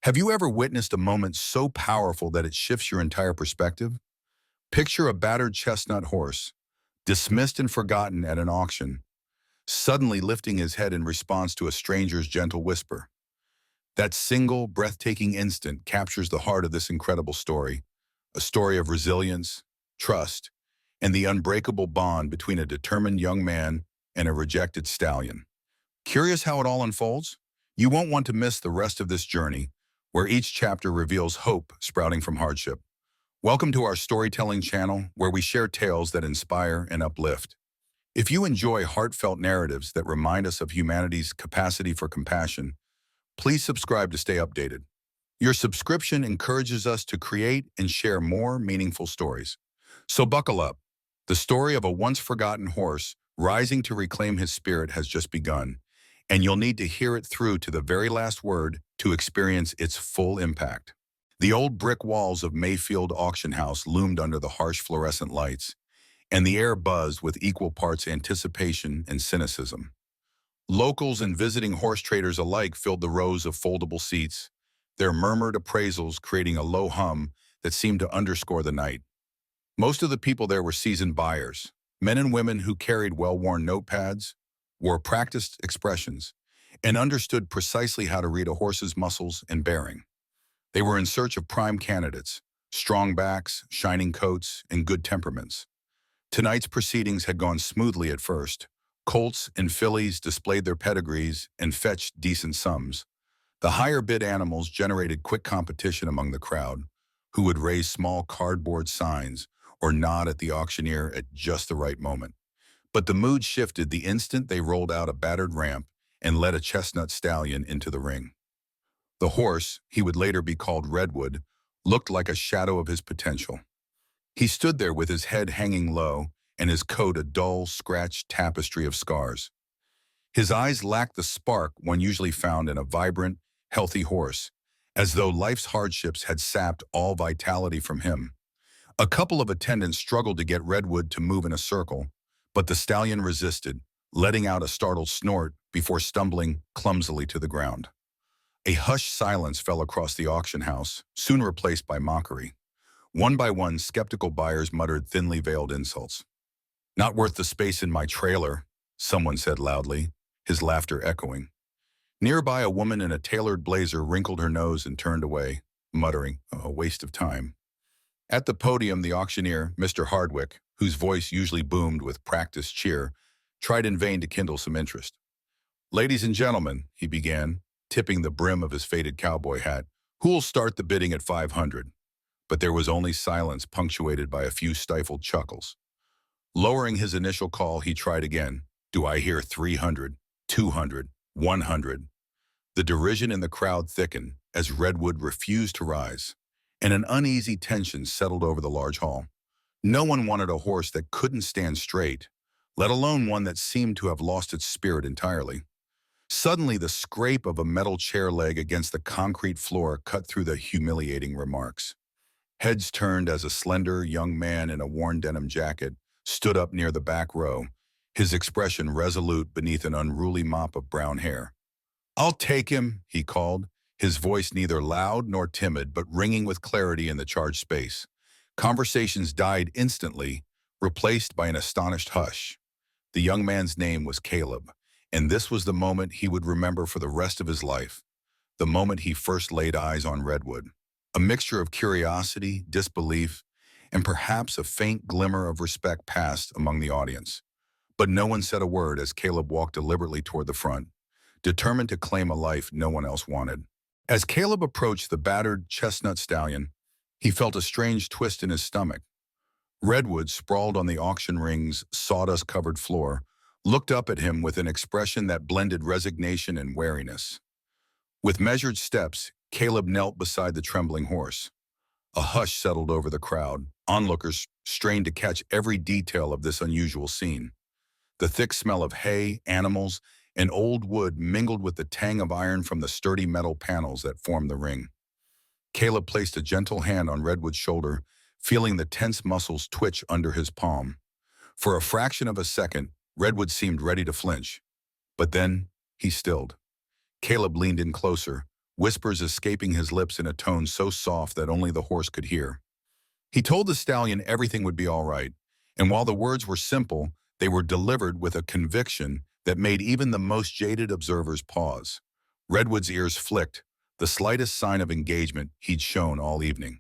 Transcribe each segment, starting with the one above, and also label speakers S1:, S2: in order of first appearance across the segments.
S1: Have you ever witnessed a moment so powerful that it shifts your entire perspective? Picture a battered chestnut horse, dismissed and forgotten at an auction, suddenly lifting his head in response to a stranger's gentle whisper. That single, breathtaking instant captures the heart of this incredible story, a story of resilience, trust, and the unbreakable bond between a determined young man and a rejected stallion. Curious how it all unfolds? You won't want to miss the rest of this journey, where each chapter reveals hope sprouting from hardship. Welcome to our storytelling channel, where we share tales that inspire and uplift. If you enjoy heartfelt narratives that remind us of humanity's capacity for compassion, please subscribe to stay updated. Your subscription encourages us to create and share more meaningful stories. So buckle up. The story of a once forgotten horse rising to reclaim his spirit has just begun, and you'll need to hear it through to the very last word to experience its full impact. The old brick walls of Mayfield Auction House loomed under the harsh fluorescent lights, and the air buzzed with equal parts anticipation and cynicism. Locals and visiting horse traders alike filled the rows of foldable seats, their murmured appraisals creating a low hum that seemed to underscore the night. Most of the people there were seasoned buyers, men and women who carried well-worn notepads, wore practiced expressions, and understood precisely how to read a horse's muscles and bearing. They were in search of prime candidates, strong backs, shining coats, and good temperaments. Tonight's proceedings had gone smoothly at first. Colts and fillies displayed their pedigrees and fetched decent sums. The higher bid animals generated quick competition among the crowd, who would raise small cardboard signs or nod at the auctioneer at just the right moment. But the mood shifted the instant they rolled out a battered ramp and led a chestnut stallion into the ring. The horse, he would later be called Redwood, looked like a shadow of his potential. He stood there with his head hanging low and his coat a dull, scratched tapestry of scars. His eyes lacked the spark one usually found in a vibrant, healthy horse, as though life's hardships had sapped all vitality from him. A couple of attendants struggled to get Redwood to move in a circle, but the stallion resisted, letting out a startled snort before stumbling clumsily to the ground. A hushed silence fell across the auction house, soon replaced by mockery. One by one, skeptical buyers muttered thinly veiled insults. "Not worth the space in my trailer," someone said loudly, his laughter echoing. Nearby, a woman in a tailored blazer wrinkled her nose and turned away, muttering, "A waste of time." At the podium, the auctioneer, Mr. Hardwick, whose voice usually boomed with practiced cheer, tried in vain to kindle some interest. "Ladies and gentlemen," he began, tipping the brim of his faded cowboy hat, "who'll start the bidding at 500? But there was only silence punctuated by a few stifled chuckles. Lowering his initial call, he tried again. "Do I hear 300, 200, 100? The derision in the crowd thickened as Redwood refused to rise, and an uneasy tension settled over the large hall. No one wanted a horse that couldn't stand straight, let alone one that seemed to have lost its spirit entirely. Suddenly, the scrape of a metal chair leg against the concrete floor cut through the humiliating remarks. Heads turned as a slender young man in a worn denim jacket stood up near the back row, his expression resolute beneath an unruly mop of brown hair. "I'll take him," he called, his voice neither loud nor timid but ringing with clarity in the charged space. Conversations died instantly, replaced by an astonished hush. The young man's name was Caleb, and this was the moment he would remember for the rest of his life, the moment he first laid eyes on Redwood. A mixture of curiosity, disbelief, and perhaps a faint glimmer of respect passed among the audience. But no one said a word as Caleb walked deliberately toward the front, determined to claim a life no one else wanted. As Caleb approached the battered chestnut stallion, he felt a strange twist in his stomach. Redwood, sprawled on the auction ring's sawdust-covered floor, looked up at him with an expression that blended resignation and wariness. With measured steps, Caleb knelt beside the trembling horse. A hush settled over the crowd. Onlookers strained to catch every detail of this unusual scene. The thick smell of hay, animals, and old wood mingled with the tang of iron from the sturdy metal panels that formed the ring. Caleb placed a gentle hand on Redwood's shoulder, feeling the tense muscles twitch under his palm. For a fraction of a second, Redwood seemed ready to flinch. But then, he stilled. Caleb leaned in closer, whispers escaping his lips in a tone so soft that only the horse could hear. He told the stallion everything would be all right, and while the words were simple, they were delivered with a conviction that made even the most jaded observers pause. Redwood's ears flicked, the slightest sign of engagement he'd shown all evening.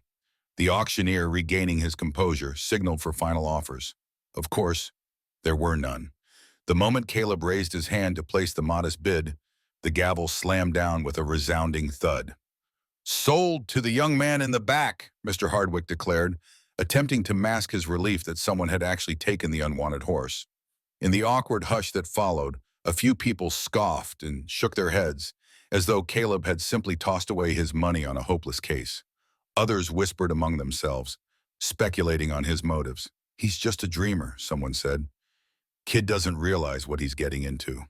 S1: The auctioneer, regaining his composure, signaled for final offers. Of course, there were none. The moment Caleb raised his hand to place the modest bid, the gavel slammed down with a resounding thud. "Sold to the young man in the back," Mr. Hardwick declared, attempting to mask his relief that someone had actually taken the unwanted horse. In the awkward hush that followed, a few people scoffed and shook their heads, as though Caleb had simply tossed away his money on a hopeless case. Others whispered among themselves, speculating on his motives. "He's just a dreamer," someone said. "Kid doesn't realize what he's getting into."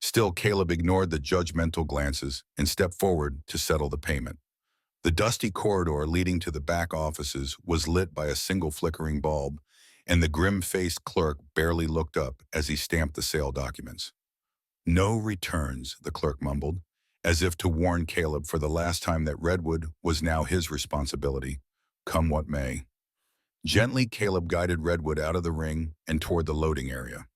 S1: Still, Caleb ignored the judgmental glances and stepped forward to settle the payment. The dusty corridor leading to the back offices was lit by a single flickering bulb, and the grim-faced clerk barely looked up as he stamped the sale documents. "No returns," the clerk mumbled, as if to warn Caleb for the last time that Redwood was now his responsibility, come what may. Gently, Caleb guided Redwood out of the ring and toward the loading area.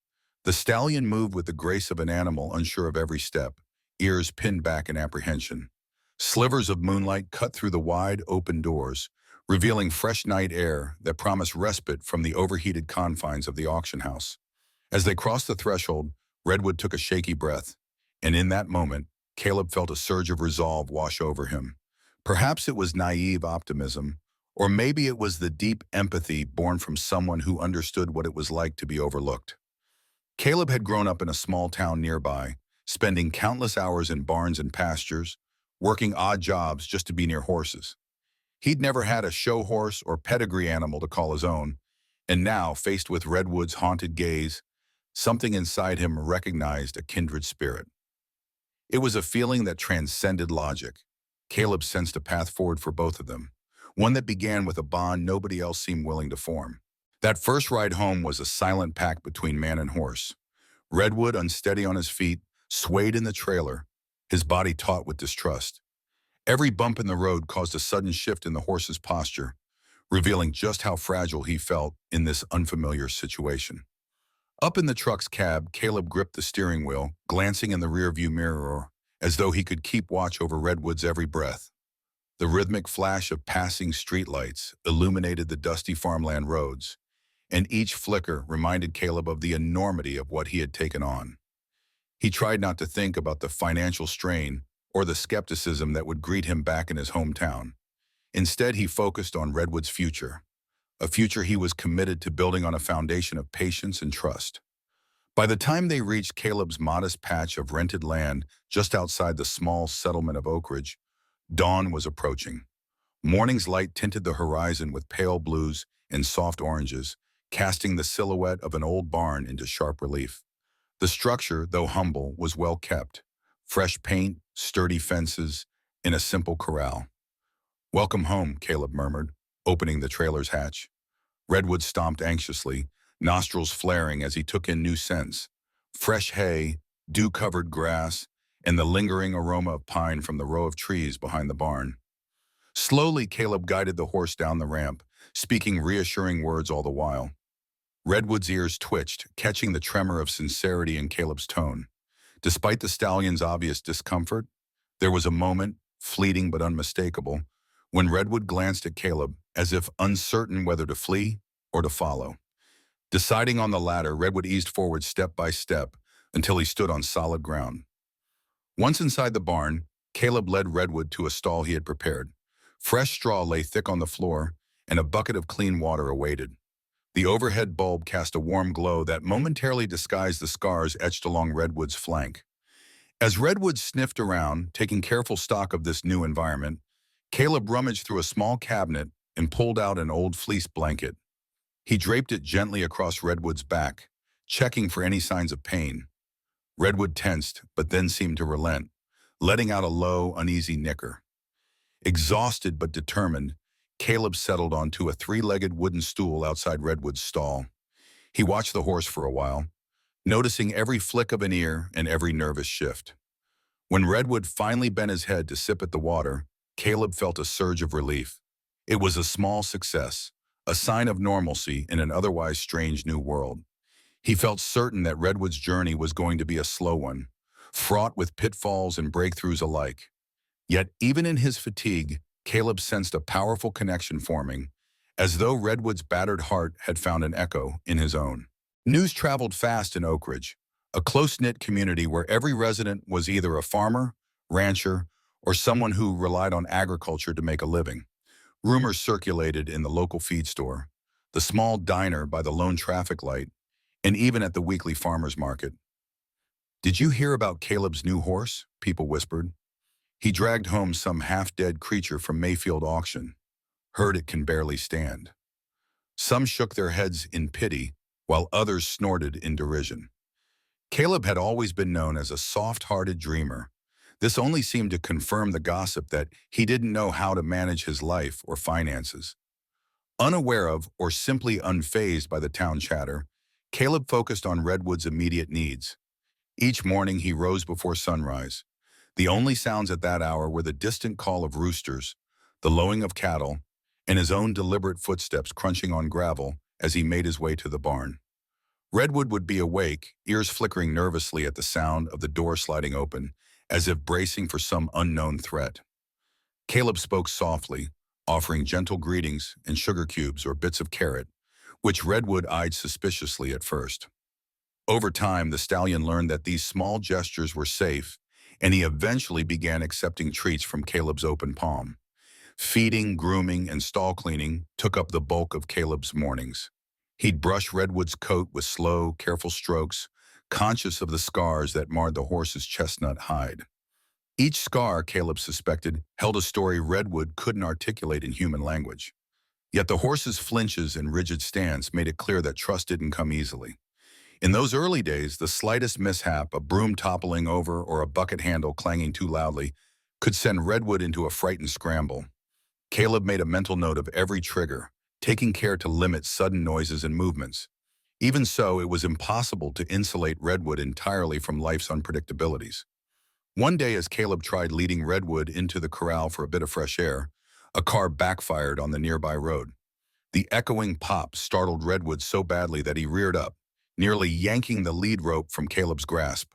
S1: The stallion moved with the grace of an animal unsure of every step, ears pinned back in apprehension. Slivers of moonlight cut through the wide, open doors, revealing fresh night air that promised respite from the overheated confines of the auction house. As they crossed the threshold, Redwood took a shaky breath, and in that moment, Caleb felt a surge of resolve wash over him. Perhaps it was naive optimism, or maybe it was the deep empathy born from someone who understood what it was like to be overlooked. Caleb had grown up in a small town nearby, spending countless hours in barns and pastures, working odd jobs just to be near horses. He'd never had a show horse or pedigree animal to call his own, and now, faced with Redwood's haunted gaze, something inside him recognized a kindred spirit. It was a feeling that transcended logic. Caleb sensed a path forward for both of them, one that began with a bond nobody else seemed willing to form. That first ride home was a silent pact between man and horse. Redwood, unsteady on his feet, swayed in the trailer, his body taut with distrust. Every bump in the road caused a sudden shift in the horse's posture, revealing just how fragile he felt in this unfamiliar situation. Up in the truck's cab, Caleb gripped the steering wheel, glancing in the rearview mirror as though he could keep watch over Redwood's every breath. The rhythmic flash of passing streetlights illuminated the dusty farmland roads, and each flicker reminded Caleb of the enormity of what he had taken on. He tried not to think about the financial strain or the skepticism that would greet him back in his hometown. Instead, he focused on Redwood's future, a future he was committed to building on a foundation of patience and trust. By the time they reached Caleb's modest patch of rented land just outside the small settlement of Oak Ridge, dawn was approaching. Morning's light tinted the horizon with pale blues and soft oranges, casting the silhouette of an old barn into sharp relief. The structure, though humble, was well kept. Fresh paint, sturdy fences, and a simple corral. "Welcome home," Caleb murmured, opening the trailer's hatch. Redwood stomped anxiously, nostrils flaring as he took in new scents. Fresh hay, dew-covered grass, and the lingering aroma of pine from the row of trees behind the barn. Slowly, Caleb guided the horse down the ramp, speaking reassuring words all the while. Redwood's ears twitched, catching the tremor of sincerity in Caleb's tone. Despite the stallion's obvious discomfort, there was a moment, fleeting but unmistakable, when Redwood glanced at Caleb as if uncertain whether to flee or to follow. Deciding on the latter, Redwood eased forward step by step until he stood on solid ground. Once inside the barn, Caleb led Redwood to a stall he had prepared. Fresh straw lay thick on the floor, and a bucket of clean water awaited. The overhead bulb cast a warm glow that momentarily disguised the scars etched along Redwood's flank. As Redwood sniffed around, taking careful stock of this new environment, Caleb rummaged through a small cabinet and pulled out an old fleece blanket. He draped it gently across Redwood's back, checking for any signs of pain. Redwood tensed, but then seemed to relent, letting out a low, uneasy nicker. Exhausted but determined, Caleb settled onto a three-legged wooden stool outside Redwood's stall. He watched the horse for a while, noticing every flick of an ear and every nervous shift. When Redwood finally bent his head to sip at the water, Caleb felt a surge of relief. It was a small success, a sign of normalcy in an otherwise strange new world. He felt certain that Redwood's journey was going to be a slow one, fraught with pitfalls and breakthroughs alike. Yet even in his fatigue, Caleb sensed a powerful connection forming, as though Redwood's battered heart had found an echo in his own. News traveled fast in Oak Ridge, a close-knit community where every resident was either a farmer, rancher, or someone who relied on agriculture to make a living. Rumors circulated in the local feed store, the small diner by the lone traffic light, and even at the weekly farmer's market. "Did you hear about Caleb's new horse?" people whispered. "He dragged home some half-dead creature from Mayfield auction. Heard it can barely stand." Some shook their heads in pity, while others snorted in derision. Caleb had always been known as a soft-hearted dreamer. This only seemed to confirm the gossip that he didn't know how to manage his life or finances. Unaware of or simply unfazed by the town chatter, Caleb focused on Redwood's immediate needs. Each morning he rose before sunrise. The only sounds at that hour were the distant call of roosters, the lowing of cattle, and his own deliberate footsteps crunching on gravel as he made his way to the barn. Redwood would be awake, ears flickering nervously at the sound of the door sliding open, as if bracing for some unknown threat. Caleb spoke softly, offering gentle greetings and sugar cubes or bits of carrot, which Redwood eyed suspiciously at first. Over time, the stallion learned that these small gestures were safe, and he eventually began accepting treats from Caleb's open palm. Feeding, grooming, and stall cleaning took up the bulk of Caleb's mornings. He'd brush Redwood's coat with slow, careful strokes, conscious of the scars that marred the horse's chestnut hide. Each scar, Caleb suspected, held a story Redwood couldn't articulate in human language. Yet the horse's flinches and rigid stance made it clear that trust didn't come easily. In those early days, the slightest mishap, a broom toppling over or a bucket handle clanging too loudly, could send Redwood into a frightened scramble. Caleb made a mental note of every trigger, taking care to limit sudden noises and movements. Even so, it was impossible to insulate Redwood entirely from life's unpredictabilities. One day, as Caleb tried leading Redwood into the corral for a bit of fresh air, a car backfired on the nearby road. The echoing pop startled Redwood so badly that he reared up, nearly yanking the lead rope from Caleb's grasp.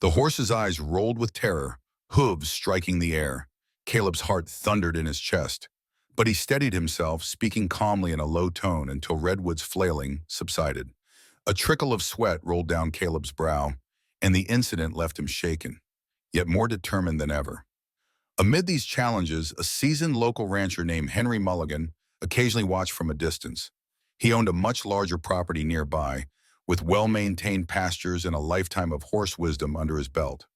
S1: The horse's eyes rolled with terror, hooves striking the air. Caleb's heart thundered in his chest. But he steadied himself, speaking calmly in a low tone until Redwood's flailing subsided. A trickle of sweat rolled down Caleb's brow, and the incident left him shaken, yet more determined than ever. Amid these challenges, a seasoned local rancher named Henry Mulligan occasionally watched from a distance. He owned a much larger property nearby, with well-maintained pastures and a lifetime of horse wisdom under his belt.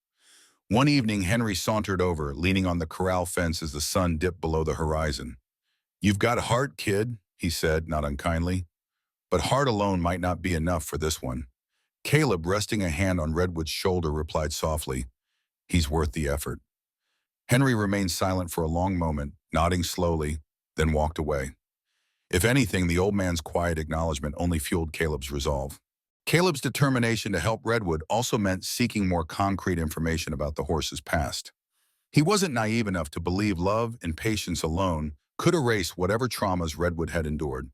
S1: One evening, Henry sauntered over, leaning on the corral fence as the sun dipped below the horizon. "You've got heart, kid," he said, not unkindly. "But heart alone might not be enough for this one." Caleb, resting a hand on Redwood's shoulder, replied softly, "He's worth the effort." Henry remained silent for a long moment, nodding slowly, then walked away. If anything, the old man's quiet acknowledgement only fueled Caleb's resolve. Caleb's determination to help Redwood also meant seeking more concrete information about the horse's past. He wasn't naive enough to believe love and patience alone could erase whatever traumas Redwood had endured.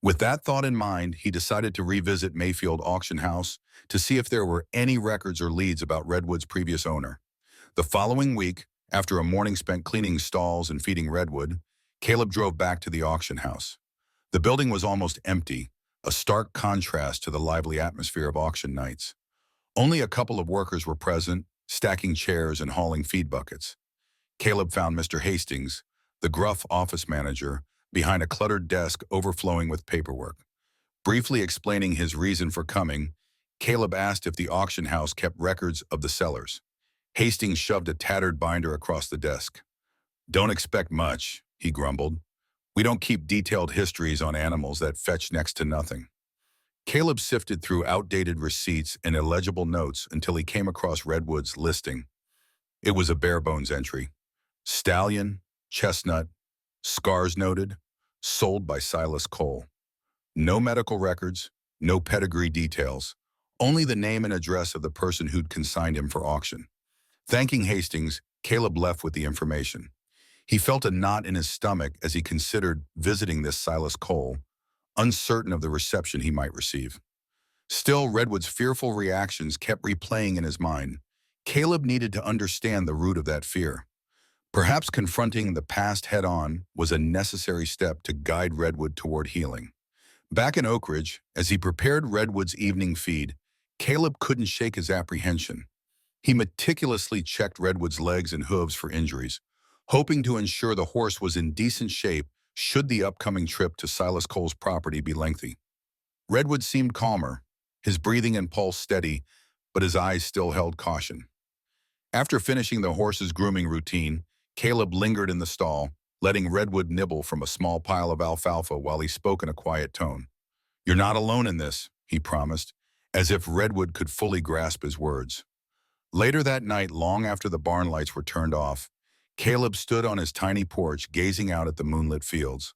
S1: With that thought in mind, he decided to revisit Mayfield Auction House to see if there were any records or leads about Redwood's previous owner. The following week, after a morning spent cleaning stalls and feeding Redwood, Caleb drove back to the auction house. The building was almost empty, a stark contrast to the lively atmosphere of auction nights. Only a couple of workers were present, stacking chairs and hauling feed buckets. Caleb found Mr. Hastings, the gruff office manager, behind a cluttered desk overflowing with paperwork. Briefly explaining his reason for coming, Caleb asked if the auction house kept records of the sellers. Hastings shoved a tattered binder across the desk. "Don't expect much," he grumbled. "We don't keep detailed histories on animals that fetch next to nothing." Caleb sifted through outdated receipts and illegible notes until he came across Redwood's listing. It was a bare-bones entry. Stallion, chestnut, scars noted, sold by Silas Cole. No medical records, no pedigree details, only the name and address of the person who'd consigned him for auction. Thanking Hastings, Caleb left with the information. He felt a knot in his stomach as he considered visiting this Silas Cole, uncertain of the reception he might receive. Still, Redwood's fearful reactions kept replaying in his mind. Caleb needed to understand the root of that fear. Perhaps confronting the past head-on was a necessary step to guide Redwood toward healing. Back in Oak Ridge, as he prepared Redwood's evening feed, Caleb couldn't shake his apprehension. He meticulously checked Redwood's legs and hooves for injuries, hoping to ensure the horse was in decent shape should the upcoming trip to Silas Cole's property be lengthy. Redwood seemed calmer, his breathing and pulse steady, but his eyes still held caution. After finishing the horse's grooming routine, Caleb lingered in the stall, letting Redwood nibble from a small pile of alfalfa while he spoke in a quiet tone. "You're not alone in this," he promised, as if Redwood could fully grasp his words. Later that night, long after the barn lights were turned off, Caleb stood on his tiny porch gazing out at the moonlit fields.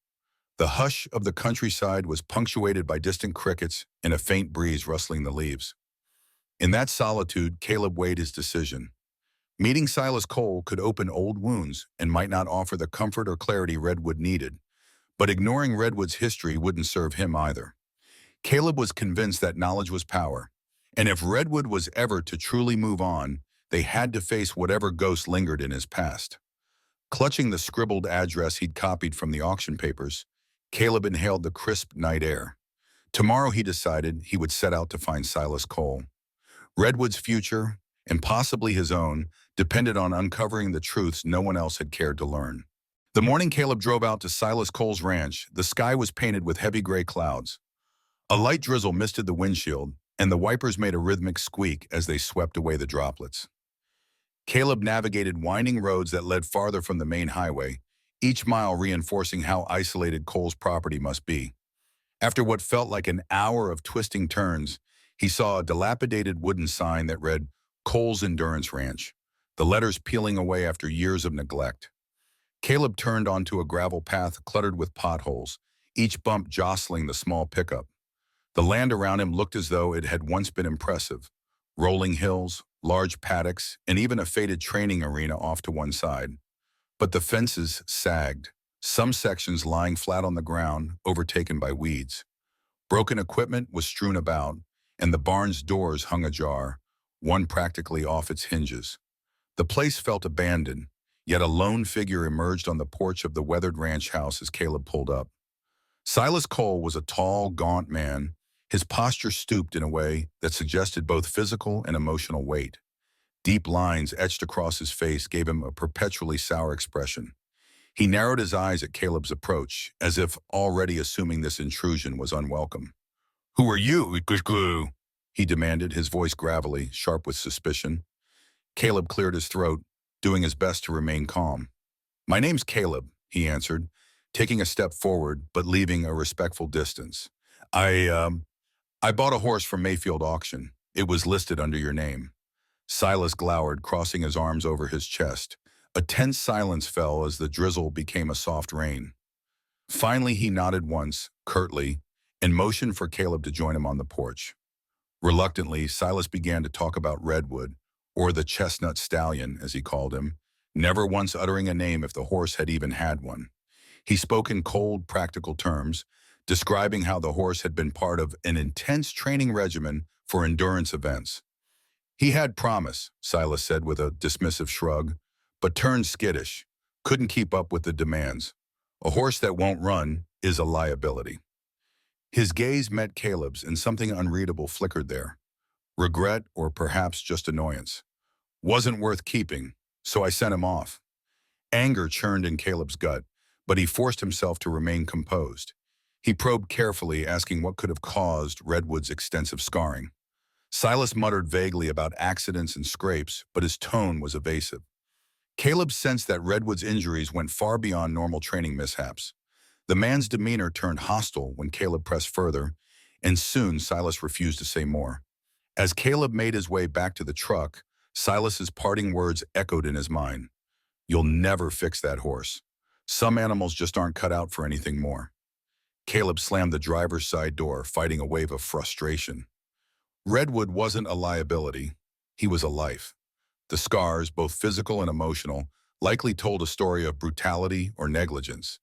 S1: The hush of the countryside was punctuated by distant crickets and a faint breeze rustling the leaves. In that solitude, Caleb weighed his decision. Meeting Silas Cole could open old wounds and might not offer the comfort or clarity Redwood needed, but ignoring Redwood's history wouldn't serve him either. Caleb was convinced that knowledge was power, and if Redwood was ever to truly move on, they had to face whatever ghost lingered in his past. Clutching the scribbled address he'd copied from the auction papers, Caleb inhaled the crisp night air. Tomorrow, he decided, he would set out to find Silas Cole. Redwood's future, and possibly his own, depended on uncovering the truths no one else had cared to learn. The morning Caleb drove out to Silas Cole's ranch, the sky was painted with heavy gray clouds. A light drizzle misted the windshield, and the wipers made a rhythmic squeak as they swept away the droplets. Caleb navigated winding roads that led farther from the main highway, each mile reinforcing how isolated Cole's property must be. After what felt like an hour of twisting turns, he saw a dilapidated wooden sign that read, "Cole's Endurance Ranch," the letters peeling away after years of neglect. Caleb turned onto a gravel path cluttered with potholes, each bump jostling the small pickup. The land around him looked as though it had once been impressive. Rolling hills, large paddocks, and even a faded training arena off to one side. But the fences sagged, some sections lying flat on the ground, overtaken by weeds. Broken equipment was strewn about, and the barn's doors hung ajar, one practically off its hinges. The place felt abandoned, yet a lone figure emerged on the porch of the weathered ranch house as Caleb pulled up. Silas Cole was a tall, gaunt man, his posture stooped in a way that suggested both physical and emotional weight. Deep lines etched across his face gave him a perpetually sour expression. He narrowed his eyes at Caleb's approach, as if already assuming this intrusion was unwelcome. "Who are you, glue?" he demanded, his voice gravelly, sharp with suspicion. Caleb cleared his throat, doing his best to remain calm. "My name's Caleb," he answered, taking a step forward but leaving a respectful distance. I bought a horse from Mayfield Auction. It was listed under your name." Silas glowered, crossing his arms over his chest. A tense silence fell as the drizzle became a soft rain. Finally, he nodded once, curtly, and motioned for Caleb to join him on the porch. Reluctantly, Silas began to talk about Redwood, or the chestnut stallion, as he called him, never once uttering a name if the horse had even had one. He spoke in cold, practical terms, describing how the horse had been part of an intense training regimen for endurance events. He had promise, Silas said with a dismissive shrug, but turned skittish, couldn't keep up with the demands. A horse that won't run is a liability. His gaze met Caleb's and something unreadable flickered there. Regret or perhaps just annoyance. Wasn't worth keeping, so I sent him off. Anger churned in Caleb's gut, but he forced himself to remain composed. He probed carefully, asking what could have caused Redwood's extensive scarring. Silas muttered vaguely about accidents and scrapes, but his tone was evasive. Caleb sensed that Redwood's injuries went far beyond normal training mishaps. The man's demeanor turned hostile when Caleb pressed further, and soon Silas refused to say more. As Caleb made his way back to the truck, Silas's parting words echoed in his mind. "You'll never fix that horse. Some animals just aren't cut out for anything more." Caleb slammed the driver's side door, fighting a wave of frustration. Redwood wasn't a liability. He was a life. The scars, both physical and emotional, likely told a story of brutality or negligence.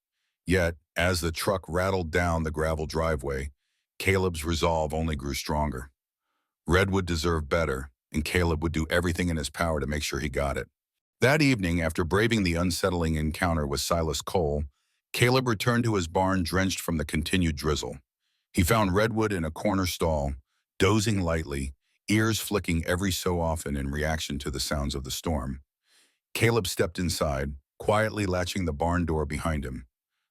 S1: Yet, as the truck rattled down the gravel driveway, Caleb's resolve only grew stronger. Redwood deserved better, and Caleb would do everything in his power to make sure he got it. That evening, after braving the unsettling encounter with Silas Cole, Caleb returned to his barn drenched from the continued drizzle. He found Redwood in a corner stall, dozing lightly, ears flicking every so often in reaction to the sounds of the storm. Caleb stepped inside, quietly latching the barn door behind him.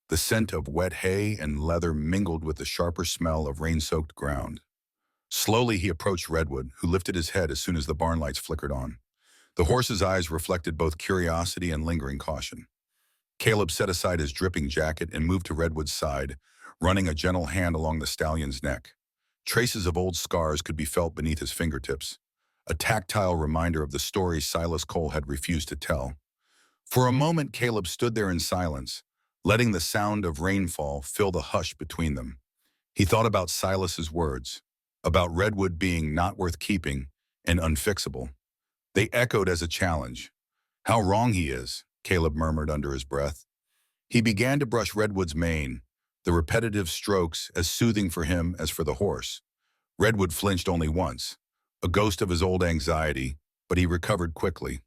S1: The scent of wet hay and leather mingled with the sharper smell of rain-soaked ground. Slowly he approached Redwood, who lifted his head as soon as the barn lights flickered on. The horse's eyes reflected both curiosity and lingering caution. Caleb set aside his dripping jacket and moved to Redwood's side, running a gentle hand along the stallion's neck. Traces of old scars could be felt beneath his fingertips, a tactile reminder of the story Silas Cole had refused to tell. For a moment, Caleb stood there in silence, letting the sound of rainfall fill the hush between them. He thought about Silas's words, about Redwood being not worth keeping and unfixable. They echoed as a challenge. How wrong he is, Caleb murmured under his breath. He began to brush Redwood's mane, the repetitive strokes as soothing for him as for the horse. Redwood flinched only once, a ghost of his old anxiety, but he recovered quickly.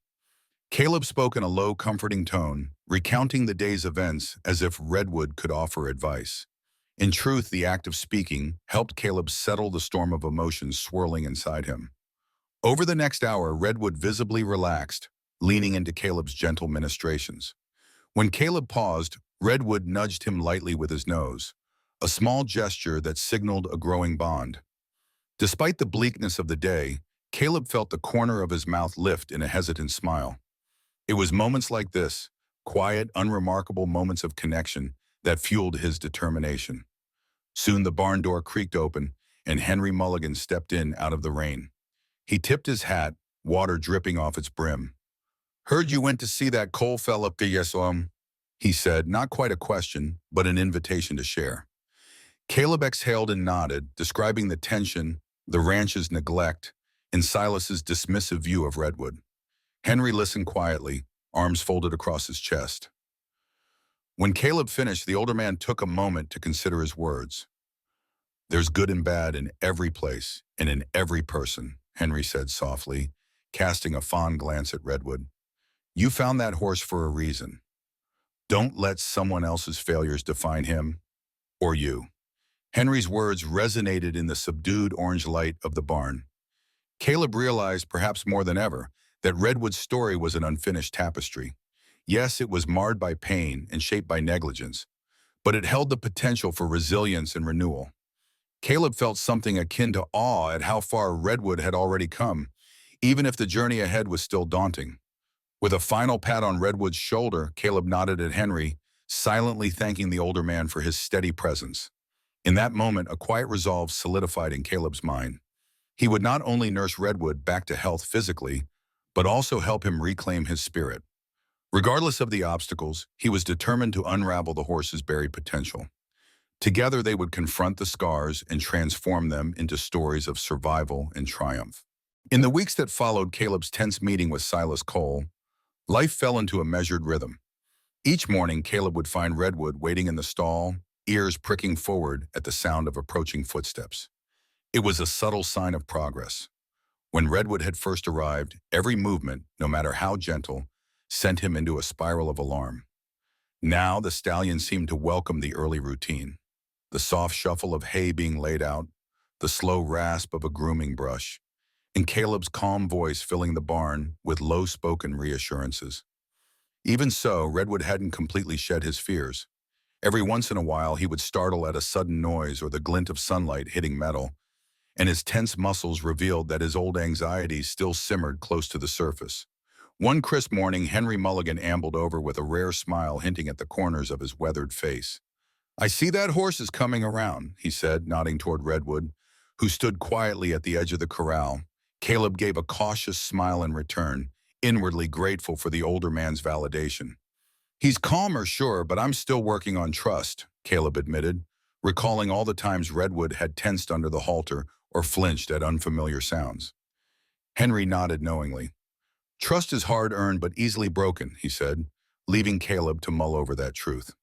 S1: Caleb spoke in a low, comforting tone, recounting the day's events as if Redwood could offer advice. In truth, the act of speaking helped Caleb settle the storm of emotions swirling inside him. Over the next hour, Redwood visibly relaxed, leaning into Caleb's gentle ministrations. When Caleb paused, Redwood nudged him lightly with his nose, a small gesture that signaled a growing bond. Despite the bleakness of the day, Caleb felt the corner of his mouth lift in a hesitant smile. It was moments like this, quiet, unremarkable moments of connection, that fueled his determination. Soon the barn door creaked open, and Henry Mulligan stepped in out of the rain. He tipped his hat, water dripping off its brim. "Heard you went to see that Cole fella, yes, he said, not quite a question, but an invitation to share. Caleb exhaled and nodded, describing the tension, the ranch's neglect, and Silas's dismissive view of Redwood. Henry listened quietly, arms folded across his chest. When Caleb finished, the older man took a moment to consider his words. "There's good and bad in every place and in every person," Henry said softly, casting a fond glance at Redwood. "You found that horse for a reason. Don't let someone else's failures define him or you." Henry's words resonated in the subdued orange light of the barn. Caleb realized, perhaps more than ever, that Redwood's story was an unfinished tapestry. Yes, it was marred by pain and shaped by negligence, but it held the potential for resilience and renewal. Caleb felt something akin to awe at how far Redwood had already come, even if the journey ahead was still daunting. With a final pat on Redwood's shoulder, Caleb nodded at Henry, silently thanking the older man for his steady presence. In that moment, a quiet resolve solidified in Caleb's mind. He would not only nurse Redwood back to health physically, but also help him reclaim his spirit. Regardless of the obstacles, he was determined to unravel the horse's buried potential. Together, they would confront the scars and transform them into stories of survival and triumph. In the weeks that followed Caleb's tense meeting with Silas Cole, life fell into a measured rhythm. Each morning, Caleb would find Redwood waiting in the stall, ears pricking forward at the sound of approaching footsteps. It was a subtle sign of progress. When Redwood had first arrived, every movement, no matter how gentle, sent him into a spiral of alarm. Now the stallion seemed to welcome the early routine. The soft shuffle of hay being laid out, the slow rasp of a grooming brush, and Caleb's calm voice filling the barn with low-spoken reassurances. Even so, Redwood hadn't completely shed his fears. Every once in a while, he would startle at a sudden noise or the glint of sunlight hitting metal, and his tense muscles revealed that his old anxieties still simmered close to the surface. One crisp morning, Henry Mulligan ambled over with a rare smile hinting at the corners of his weathered face. "I see that horse is coming around," he said, nodding toward Redwood, who stood quietly at the edge of the corral. Caleb gave a cautious smile in return, inwardly grateful for the older man's validation. "He's calmer, sure, but I'm still working on trust," Caleb admitted, recalling all the times Redwood had tensed under the halter or flinched at unfamiliar sounds. Henry nodded knowingly. Trust is hard-earned but easily broken, he said, leaving Caleb to mull over that truth.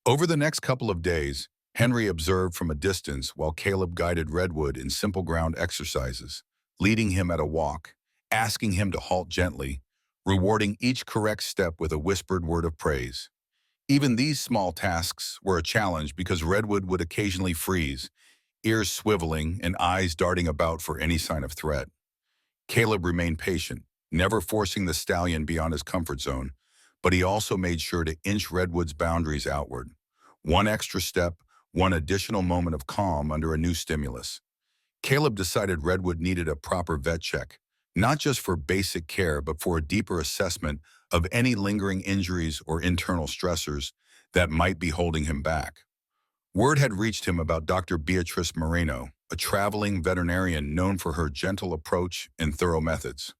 S1: Over the next couple of days, Henry observed from a distance while Caleb guided Redwood in simple ground exercises, leading him at a walk, asking him to halt gently, rewarding each correct step with a whispered word of praise. Even these small tasks were a challenge because Redwood would occasionally freeze, ears swiveling and eyes darting about for any sign of threat. Caleb remained patient, never forcing the stallion beyond his comfort zone, but he also made sure to inch Redwood's boundaries outward. One extra step, one additional moment of calm under a new stimulus. Caleb decided Redwood needed a proper vet check, not just for basic care, but for a deeper assessment of any lingering injuries or internal stressors that might be holding him back. Word had reached him about Dr. Beatrice Moreno, a traveling veterinarian known for her gentle approach and thorough methods.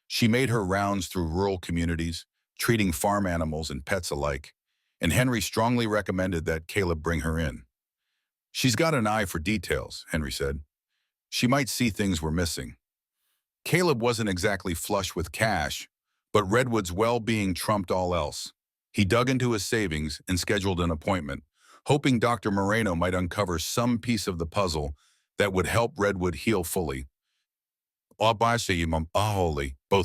S1: She made her rounds through rural communities, treating farm animals and pets alike, and Henry strongly recommended that Caleb bring her in. She's got an eye for details, Henry said. She might see things we're missing. Caleb wasn't exactly flush with cash, but Redwood's well-being trumped all else. He dug into his savings and scheduled an appointment, hoping Dr. Moreno might uncover some piece of the puzzle that would help Redwood heal fully. Both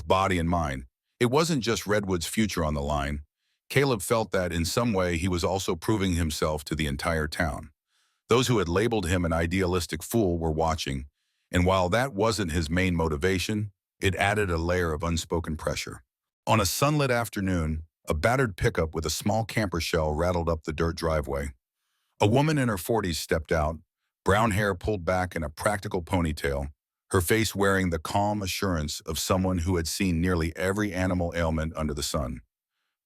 S1: body and mind. It wasn't just Redwood's future on the line. Caleb felt that in some way he was also proving himself to the entire town. Those who had labeled him an idealistic fool were watching, and while that wasn't his main motivation, it added a layer of unspoken pressure. On a sunlit afternoon, a battered pickup with a small camper shell rattled up the dirt driveway. A woman in her 40s stepped out, brown hair pulled back in a practical ponytail, her face wearing the calm assurance of someone who had seen nearly every animal ailment under the sun.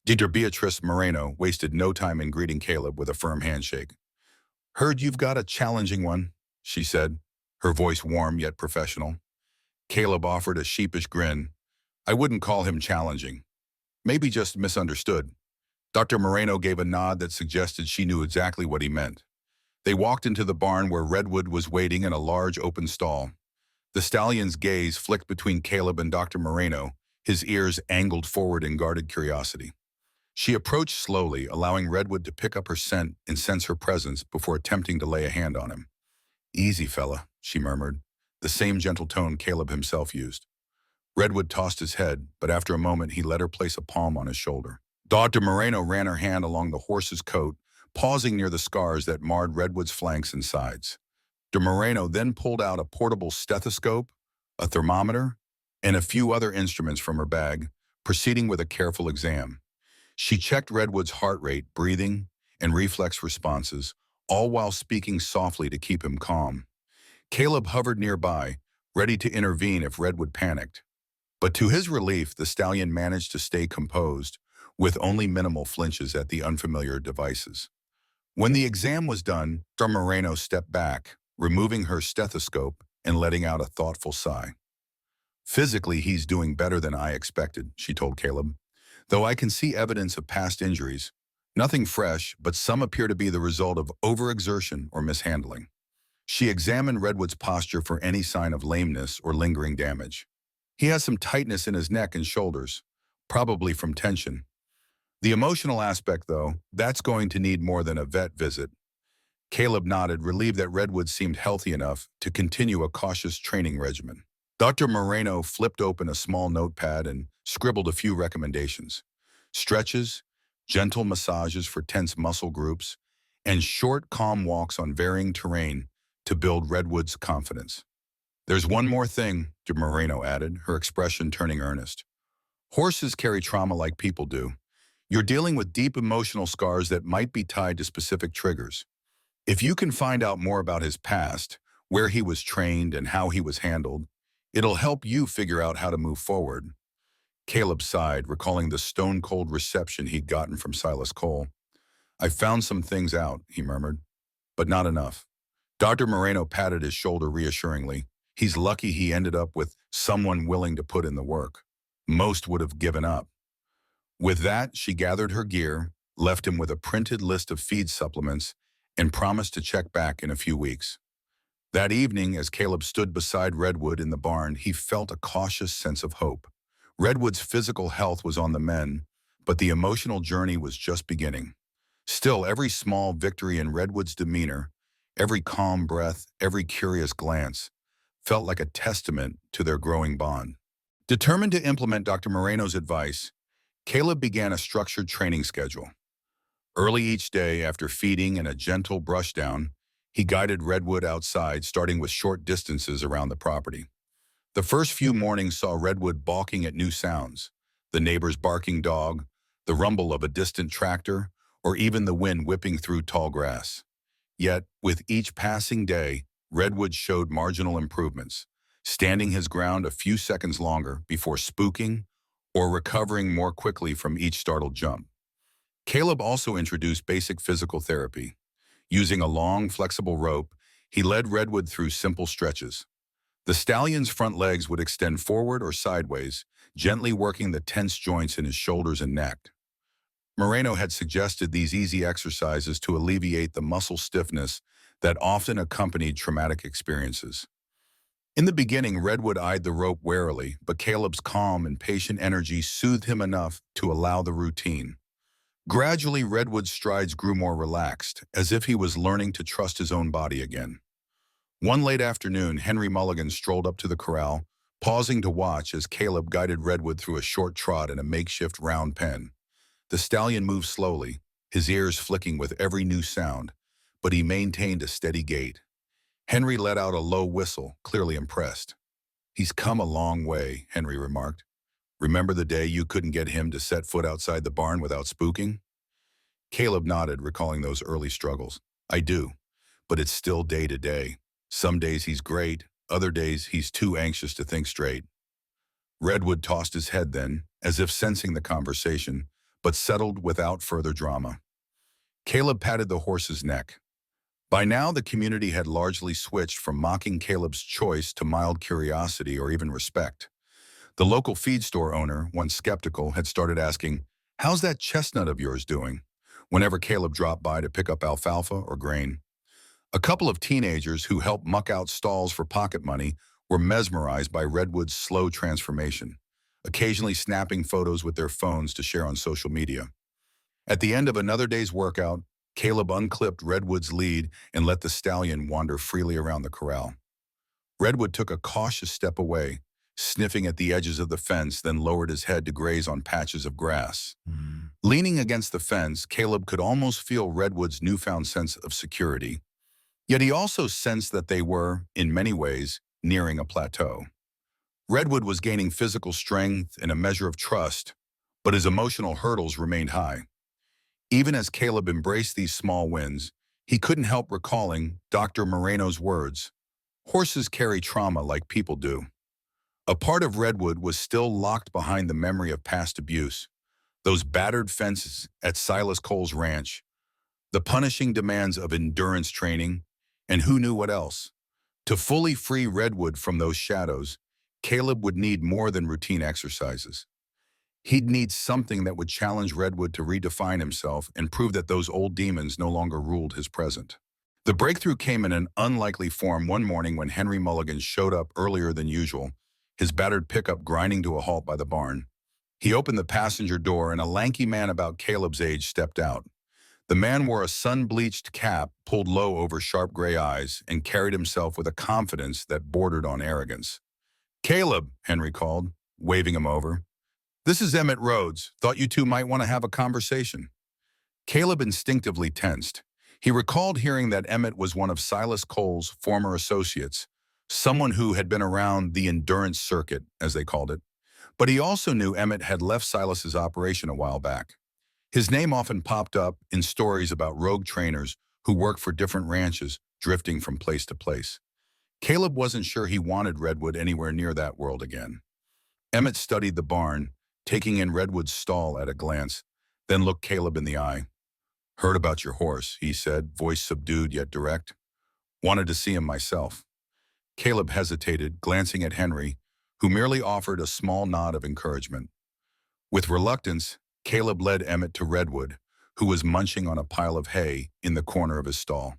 S1: Dr. Beatrice Moreno wasted no time in greeting Caleb with a firm handshake. "Heard you've got a challenging one," she said, her voice warm yet professional. Caleb offered a sheepish grin. "I wouldn't call him challenging. Maybe just misunderstood." Dr. Moreno gave a nod that suggested she knew exactly what he meant. They walked into the barn where Redwood was waiting in a large open stall. The stallion's gaze flicked between Caleb and Dr. Moreno, his ears angled forward in guarded curiosity. She approached slowly, allowing Redwood to pick up her scent and sense her presence before attempting to lay a hand on him. "Easy, fella," she murmured, the same gentle tone Caleb himself used. Redwood tossed his head, but after a moment he let her place a palm on his shoulder. Dr. Moreno ran her hand along the horse's coat, pausing near the scars that marred Redwood's flanks and sides. De Moreno then pulled out a portable stethoscope, a thermometer, and a few other instruments from her bag, proceeding with a careful exam. She checked Redwood's heart rate, breathing, and reflex responses, all while speaking softly to keep him calm. Caleb hovered nearby, ready to intervene if Redwood panicked. But to his relief, the stallion managed to stay composed, with only minimal flinches at the unfamiliar devices. When the exam was done, Dr. Moreno stepped back, removing her stethoscope and letting out a thoughtful sigh. "Physically, he's doing better than I expected," she told Caleb. "Though I can see evidence of past injuries. Nothing fresh, but some appear to be the result of overexertion or mishandling." She examined Redwood's posture for any sign of lameness or lingering damage. "He has some tightness in his neck and shoulders, probably from tension. The emotional aspect, though, that's going to need more than a vet visit." Caleb nodded, relieved that Redwood seemed healthy enough to continue a cautious training regimen. Dr. Moreno flipped open a small notepad and scribbled a few recommendations. Stretches, gentle massages for tense muscle groups, and short, calm walks on varying terrain to build Redwood's confidence. "There's one more thing," De Moreno added, her expression turning earnest. "Horses carry trauma like people do. You're dealing with deep emotional scars that might be tied to specific triggers. If you can find out more about his past, where he was trained and how he was handled, it'll help you figure out how to move forward." Caleb sighed, recalling the stone-cold reception he'd gotten from Silas Cole. "I found some things out," he murmured, "but not enough." Dr. Moreno patted his shoulder reassuringly. "He's lucky he ended up with someone willing to put in the work. Most would have given up." With that, she gathered her gear, left him with a printed list of feed supplements, and promised to check back in a few weeks. That evening, as Caleb stood beside Redwood in the barn, he felt a cautious sense of hope. Redwood's physical health was on the mend, but the emotional journey was just beginning. Still, every small victory in Redwood's demeanor, every calm breath, every curious glance, felt like a testament to their growing bond. Determined to implement Dr. Moreno's advice, Caleb began a structured training schedule. Early each day, after feeding and a gentle brushdown, he guided Redwood outside, starting with short distances around the property. The first few mornings saw Redwood balking at new sounds, the neighbor's barking dog, the rumble of a distant tractor, or even the wind whipping through tall grass. Yet, with each passing day, Redwood showed marginal improvements, standing his ground a few seconds longer before spooking or recovering more quickly from each startled jump. Caleb also introduced basic physical therapy. Using a long, flexible rope, he led Redwood through simple stretches. The stallion's front legs would extend forward or sideways, gently working the tense joints in his shoulders and neck. Moreno had suggested these easy exercises to alleviate the muscle stiffness that often accompanied traumatic experiences. In the beginning, Redwood eyed the rope warily, but Caleb's calm and patient energy soothed him enough to allow the routine. Gradually, Redwood's strides grew more relaxed, as if he was learning to trust his own body again. One late afternoon, Henry Mulligan strolled up to the corral, pausing to watch as Caleb guided Redwood through a short trot in a makeshift round pen. The stallion moved slowly, his ears flicking with every new sound, but he maintained a steady gait. Henry let out a low whistle, clearly impressed. "He's come a long way," Henry remarked. "Remember the day you couldn't get him to set foot outside the barn without spooking?" Caleb nodded, recalling those early struggles. "I do, but it's still day to day. Some days he's great, other days he's too anxious to think straight." Redwood tossed his head then, as if sensing the conversation, but settled without further drama. Caleb patted the horse's neck. By now, the community had largely switched from mocking Caleb's choice to mild curiosity or even respect. The local feed store owner, once skeptical, had started asking, "How's that chestnut of yours doing?" whenever Caleb dropped by to pick up alfalfa or grain. A couple of teenagers who helped muck out stalls for pocket money were mesmerized by Redwood's slow transformation, occasionally snapping photos with their phones to share on social media. At the end of another day's workout, Caleb unclipped Redwood's lead and let the stallion wander freely around the corral. Redwood took a cautious step away, sniffing at the edges of the fence, then lowered his head to graze on patches of grass. Leaning against the fence, Caleb could almost feel Redwood's newfound sense of security. Yet he also sensed that they were, in many ways, nearing a plateau. Redwood was gaining physical strength and a measure of trust, but his emotional hurdles remained high. Even as Caleb embraced these small wins, he couldn't help recalling Dr. Moreno's words, "Horses carry trauma like people do." A part of Redwood was still locked behind the memory of past abuse, those battered fences at Silas Cole's ranch, the punishing demands of endurance training, and who knew what else. To fully free Redwood from those shadows, Caleb would need more than routine exercises. He'd need something that would challenge Redwood to redefine himself and prove that those old demons no longer ruled his present. The breakthrough came in an unlikely form one morning when Henry Mulligan showed up earlier than usual, his battered pickup grinding to a halt by the barn. He opened the passenger door and a lanky man about Caleb's age stepped out. The man wore a sun-bleached cap pulled low over sharp gray eyes and carried himself with a confidence that bordered on arrogance. "Caleb," Henry called, waving him over. "This is Emmett Rhodes. Thought you two might want to have a conversation." Caleb instinctively tensed. He recalled hearing that Emmett was one of Silas Cole's former associates, someone who had been around the endurance circuit, as they called it. But he also knew Emmett had left Silas's operation a while back. His name often popped up in stories about rogue trainers who worked for different ranches, drifting from place to place. Caleb wasn't sure he wanted Redwood anywhere near that world again. Emmett studied the barn, taking in Redwood's stall at a glance, then looked Caleb in the eye. "Heard about your horse," he said, voice subdued yet direct. "Wanted to see him myself." Caleb hesitated, glancing at Henry, who merely offered a small nod of encouragement. With reluctance, Caleb led Emmett to Redwood, who was munching on a pile of hay in the corner of his stall.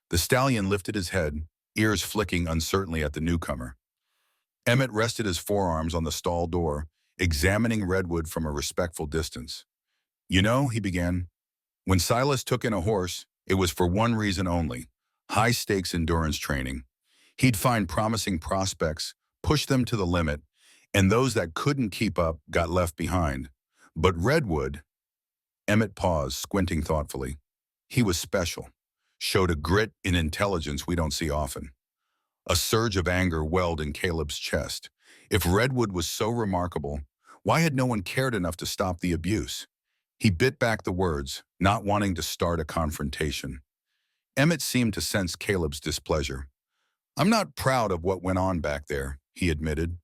S1: The stallion lifted his head, ears flicking uncertainly at the newcomer. Emmett rested his forearms on the stall door examining Redwood from a respectful distance. You know, he began, when Silas took in a horse, it was for one reason only: high-stakes endurance training. He'd find promising prospects, push them to the limit, and those that couldn't keep up got left behind. But Redwood, Emmett paused, squinting thoughtfully. He was special, showed a grit and intelligence we don't see often. A surge of anger welled in Caleb's chest. If Redwood was so remarkable, why had no one cared enough to stop the abuse? He bit back the words, not wanting to start a confrontation. Emmett seemed to sense Caleb's displeasure. "I'm not proud of what went on back there," he admitted.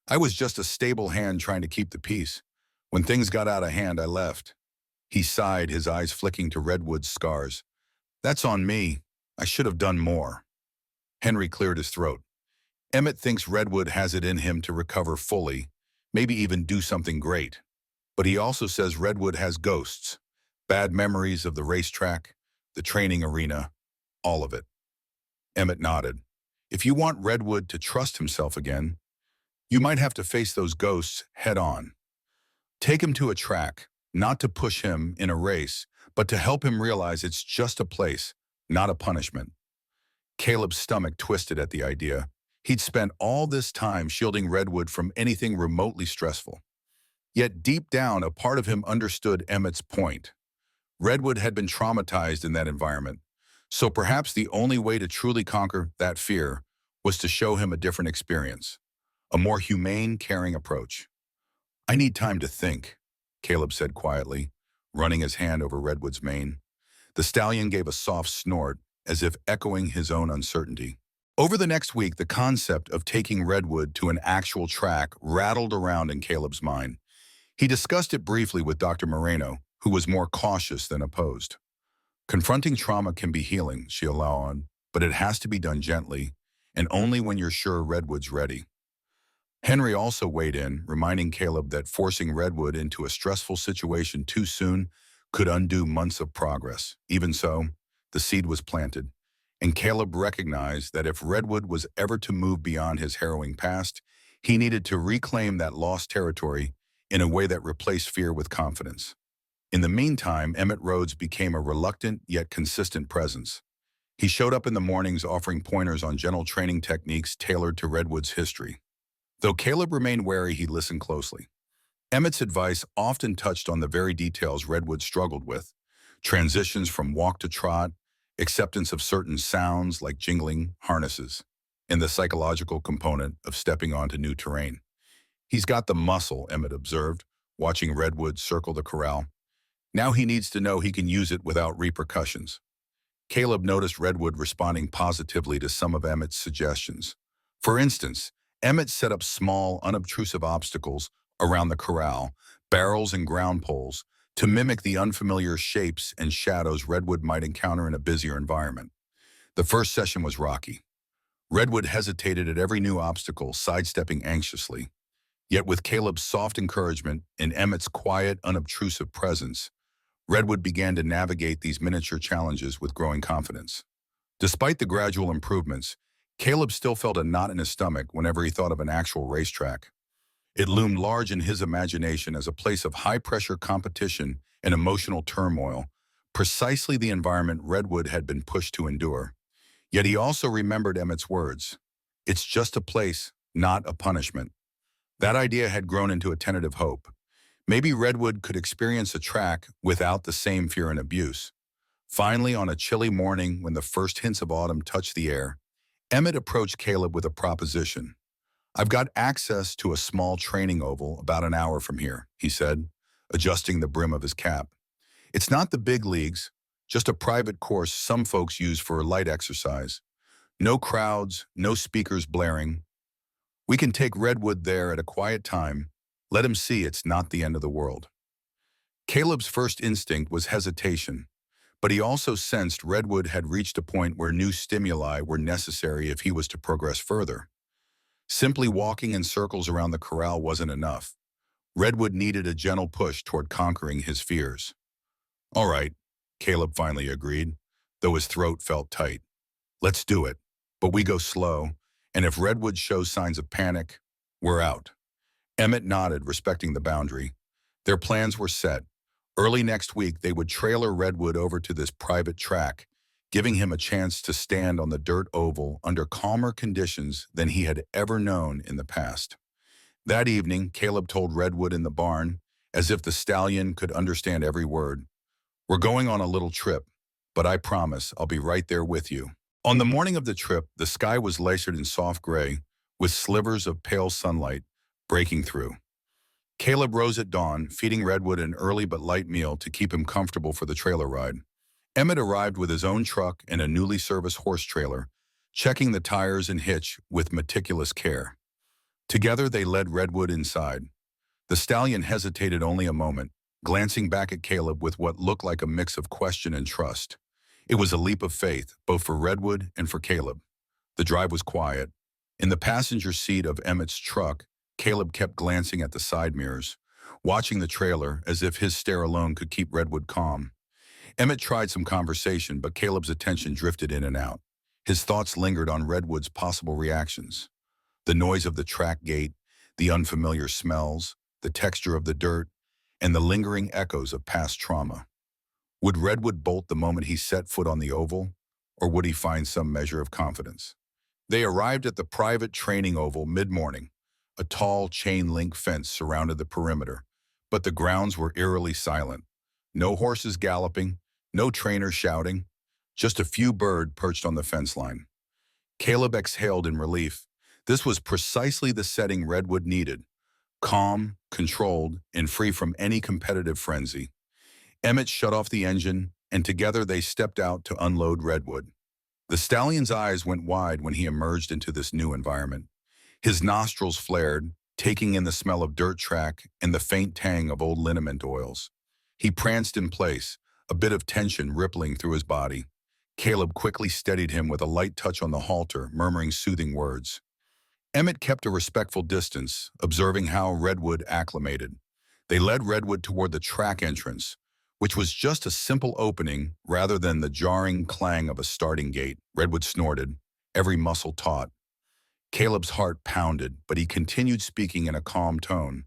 S1: "I was just a stable hand trying to keep the peace. When things got out of hand, I left." He sighed, his eyes flicking to Redwood's scars. "That's on me. I should have done more." Henry cleared his throat. "Emmett thinks Redwood has it in him to recover fully, maybe even do something great. But he also says Redwood has ghosts, bad memories of the racetrack, the training arena, all of it." Emmett nodded. "If you want Redwood to trust himself again, you might have to face those ghosts head on. Take him to a track, not to push him in a race, but to help him realize it's just a place, not a punishment." Caleb's stomach twisted at the idea. He'd spent all this time shielding Redwood from anything remotely stressful. Yet deep down, a part of him understood Emmett's point. Redwood had been traumatized in that environment, so perhaps the only way to truly conquer that fear was to show him a different experience, a more humane, caring approach. "I need time to think," Caleb said quietly, running his hand over Redwood's mane. The stallion gave a soft snort, as if echoing his own uncertainty. Over the next week, the concept of taking Redwood to an actual track rattled around in Caleb's mind. He discussed it briefly with Dr. Moreno, who was more cautious than opposed. "Confronting trauma can be healing," she allowed on, "but it has to be done gently, and only when you're sure Redwood's ready." Henry also weighed in, reminding Caleb that forcing Redwood into a stressful situation too soon could undo months of progress. Even so, the seed was planted, and Caleb recognized that if Redwood was ever to move beyond his harrowing past, he needed to reclaim that lost territory in a way that replaced fear with confidence. In the meantime, Emmett Rhodes became a reluctant yet consistent presence. He showed up in the mornings offering pointers on gentle training techniques tailored to Redwood's history. Though Caleb remained wary, he listened closely. Emmett's advice often touched on the very details Redwood struggled with: transitions from walk to trot, acceptance of certain sounds like jingling harnesses, and the psychological component of stepping onto new terrain. "He's got the muscle," Emmett observed, watching Redwood circle the corral. "Now he needs to know he can use it without repercussions." Caleb noticed Redwood responding positively to some of Emmett's suggestions. For instance, Emmett set up small, unobtrusive obstacles around the corral, barrels and ground poles, to mimic the unfamiliar shapes and shadows Redwood might encounter in a busier environment. The first session was rocky. Redwood hesitated at every new obstacle, sidestepping anxiously. Yet with Caleb's soft encouragement and Emmett's quiet, unobtrusive presence, Redwood began to navigate these miniature challenges with growing confidence. Despite the gradual improvements, Caleb still felt a knot in his stomach whenever he thought of an actual racetrack. It loomed large in his imagination as a place of high-pressure competition and emotional turmoil, precisely the environment Redwood had been pushed to endure. Yet he also remembered Emmett's words: "It's just a place, not a punishment." That idea had grown into a tentative hope. Maybe Redwood could experience a track without the same fear and abuse. Finally, on a chilly morning when the first hints of autumn touched the air, Emmett approached Caleb with a proposition. "I've got access to a small training oval about an hour from here," he said, adjusting the brim of his cap. "It's not the big leagues, just a private course some folks use for light exercise. No crowds, no speakers blaring. We can take Redwood there at a quiet time, let him see it's not the end of the world." Caleb's first instinct was hesitation, but he also sensed Redwood had reached a point where new stimuli were necessary if he was to progress further. Simply walking in circles around the corral wasn't enough. Redwood needed a gentle push toward conquering his fears. "All right," Caleb finally agreed, though his throat felt tight. "Let's do it, but we go slow, and if Redwood shows signs of panic, we're out." Emmett nodded, respecting the boundary. Their plans were set. Early next week, they would trailer Redwood over to this private track, giving him a chance to stand on the dirt oval under calmer conditions than he had ever known in the past. That evening, Caleb told Redwood in the barn, as if the stallion could understand every word, "We're going on a little trip, but I promise I'll be right there with you." On the morning of the trip, the sky was lacered in soft gray, with slivers of pale sunlight breaking through. Caleb rose at dawn, feeding Redwood an early but light meal to keep him comfortable for the trailer ride. Emmett arrived with his own truck and a newly serviced horse trailer, checking the tires and hitch with meticulous care. Together, they led Redwood inside. The stallion hesitated only a moment, glancing back at Caleb with what looked like a mix of question and trust. It was a leap of faith, both for Redwood and for Caleb. The drive was quiet. In the passenger seat of Emmett's truck, Caleb kept glancing at the side mirrors, watching the trailer as if his stare alone could keep Redwood calm. Emmett tried some conversation, but Caleb's attention drifted in and out. His thoughts lingered on Redwood's possible reactions. The noise of the track gate, the unfamiliar smells, the texture of the dirt, and the lingering echoes of past trauma. Would Redwood bolt the moment he set foot on the oval, or would he find some measure of confidence? They arrived at the private training oval mid-morning. A tall chain-link fence surrounded the perimeter, but the grounds were eerily silent. No horses galloping, no trainer shouting, just a few birds perched on the fence line. Caleb exhaled in relief. This was precisely the setting Redwood needed, calm, controlled, and free from any competitive frenzy. Emmett shut off the engine, and together they stepped out to unload Redwood. The stallion's eyes went wide when he emerged into this new environment. His nostrils flared, taking in the smell of dirt track and the faint tang of old liniment oils. He pranced in place, a bit of tension rippling through his body. Caleb quickly steadied him with a light touch on the halter, murmuring soothing words. Emmett kept a respectful distance, observing how Redwood acclimated. They led Redwood toward the track entrance, which was just a simple opening rather than the jarring clang of a starting gate. Redwood snorted, every muscle taut. Caleb's heart pounded, but he continued speaking in a calm tone,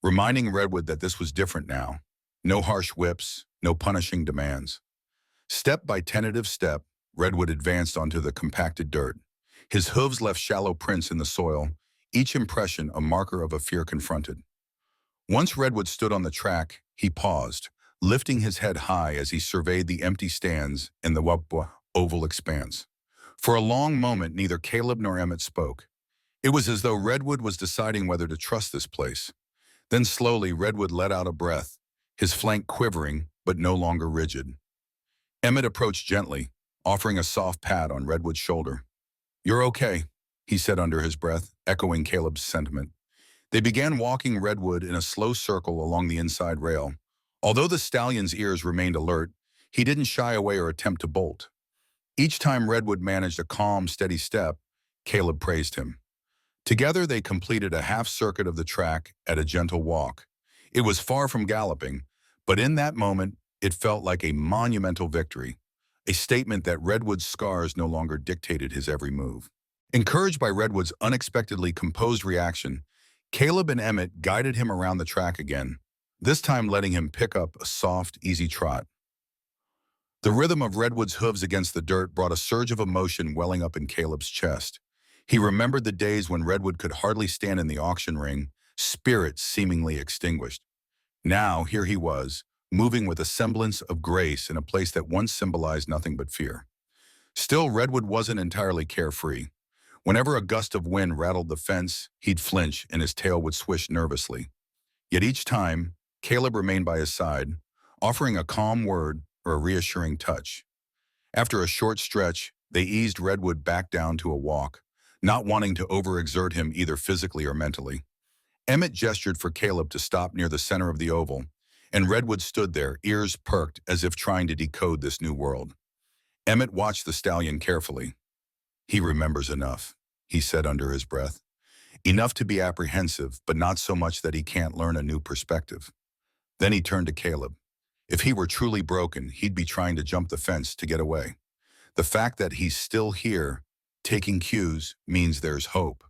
S1: reminding Redwood that this was different now. No harsh whips, no punishing demands. Step by tentative step, Redwood advanced onto the compacted dirt. His hooves left shallow prints in the soil, each impression a marker of a fear confronted. Once Redwood stood on the track, he paused, lifting his head high as he surveyed the empty stands and the oval expanse. For a long moment, neither Caleb nor Emmett spoke. It was as though Redwood was deciding whether to trust this place. Then slowly, Redwood let out a breath, his flank quivering, but no longer rigid. Emmett approached gently, offering a soft pat on Redwood's shoulder. "You're okay," he said under his breath, echoing Caleb's sentiment. They began walking Redwood in a slow circle along the inside rail. Although the stallion's ears remained alert, he didn't shy away or attempt to bolt. Each time Redwood managed a calm, steady step, Caleb praised him. Together they completed a half circuit of the track at a gentle walk. It was far from galloping, but in that moment, it felt like a monumental victory, a statement that Redwood's scars no longer dictated his every move. Encouraged by Redwood's unexpectedly composed reaction, Caleb and Emmett guided him around the track again, this time letting him pick up a soft, easy trot. The rhythm of Redwood's hooves against the dirt brought a surge of emotion welling up in Caleb's chest. He remembered the days when Redwood could hardly stand in the auction ring, spirit seemingly extinguished. Now, here he was, moving with a semblance of grace in a place that once symbolized nothing but fear. Still, Redwood wasn't entirely carefree. Whenever a gust of wind rattled the fence, he'd flinch and his tail would swish nervously. Yet each time, Caleb remained by his side, offering a calm word or a reassuring touch. After a short stretch, they eased Redwood back down to a walk, not wanting to overexert him either physically or mentally. Emmett gestured for Caleb to stop near the center of the oval, and Redwood stood there, ears perked as if trying to decode this new world. Emmett watched the stallion carefully. "He remembers enough," he said under his breath. "Enough to be apprehensive, but not so much that he can't learn a new perspective." Then he turned to Caleb. If he were truly broken, he'd be trying to jump the fence to get away. The fact that he's still here, taking cues, means there's hope.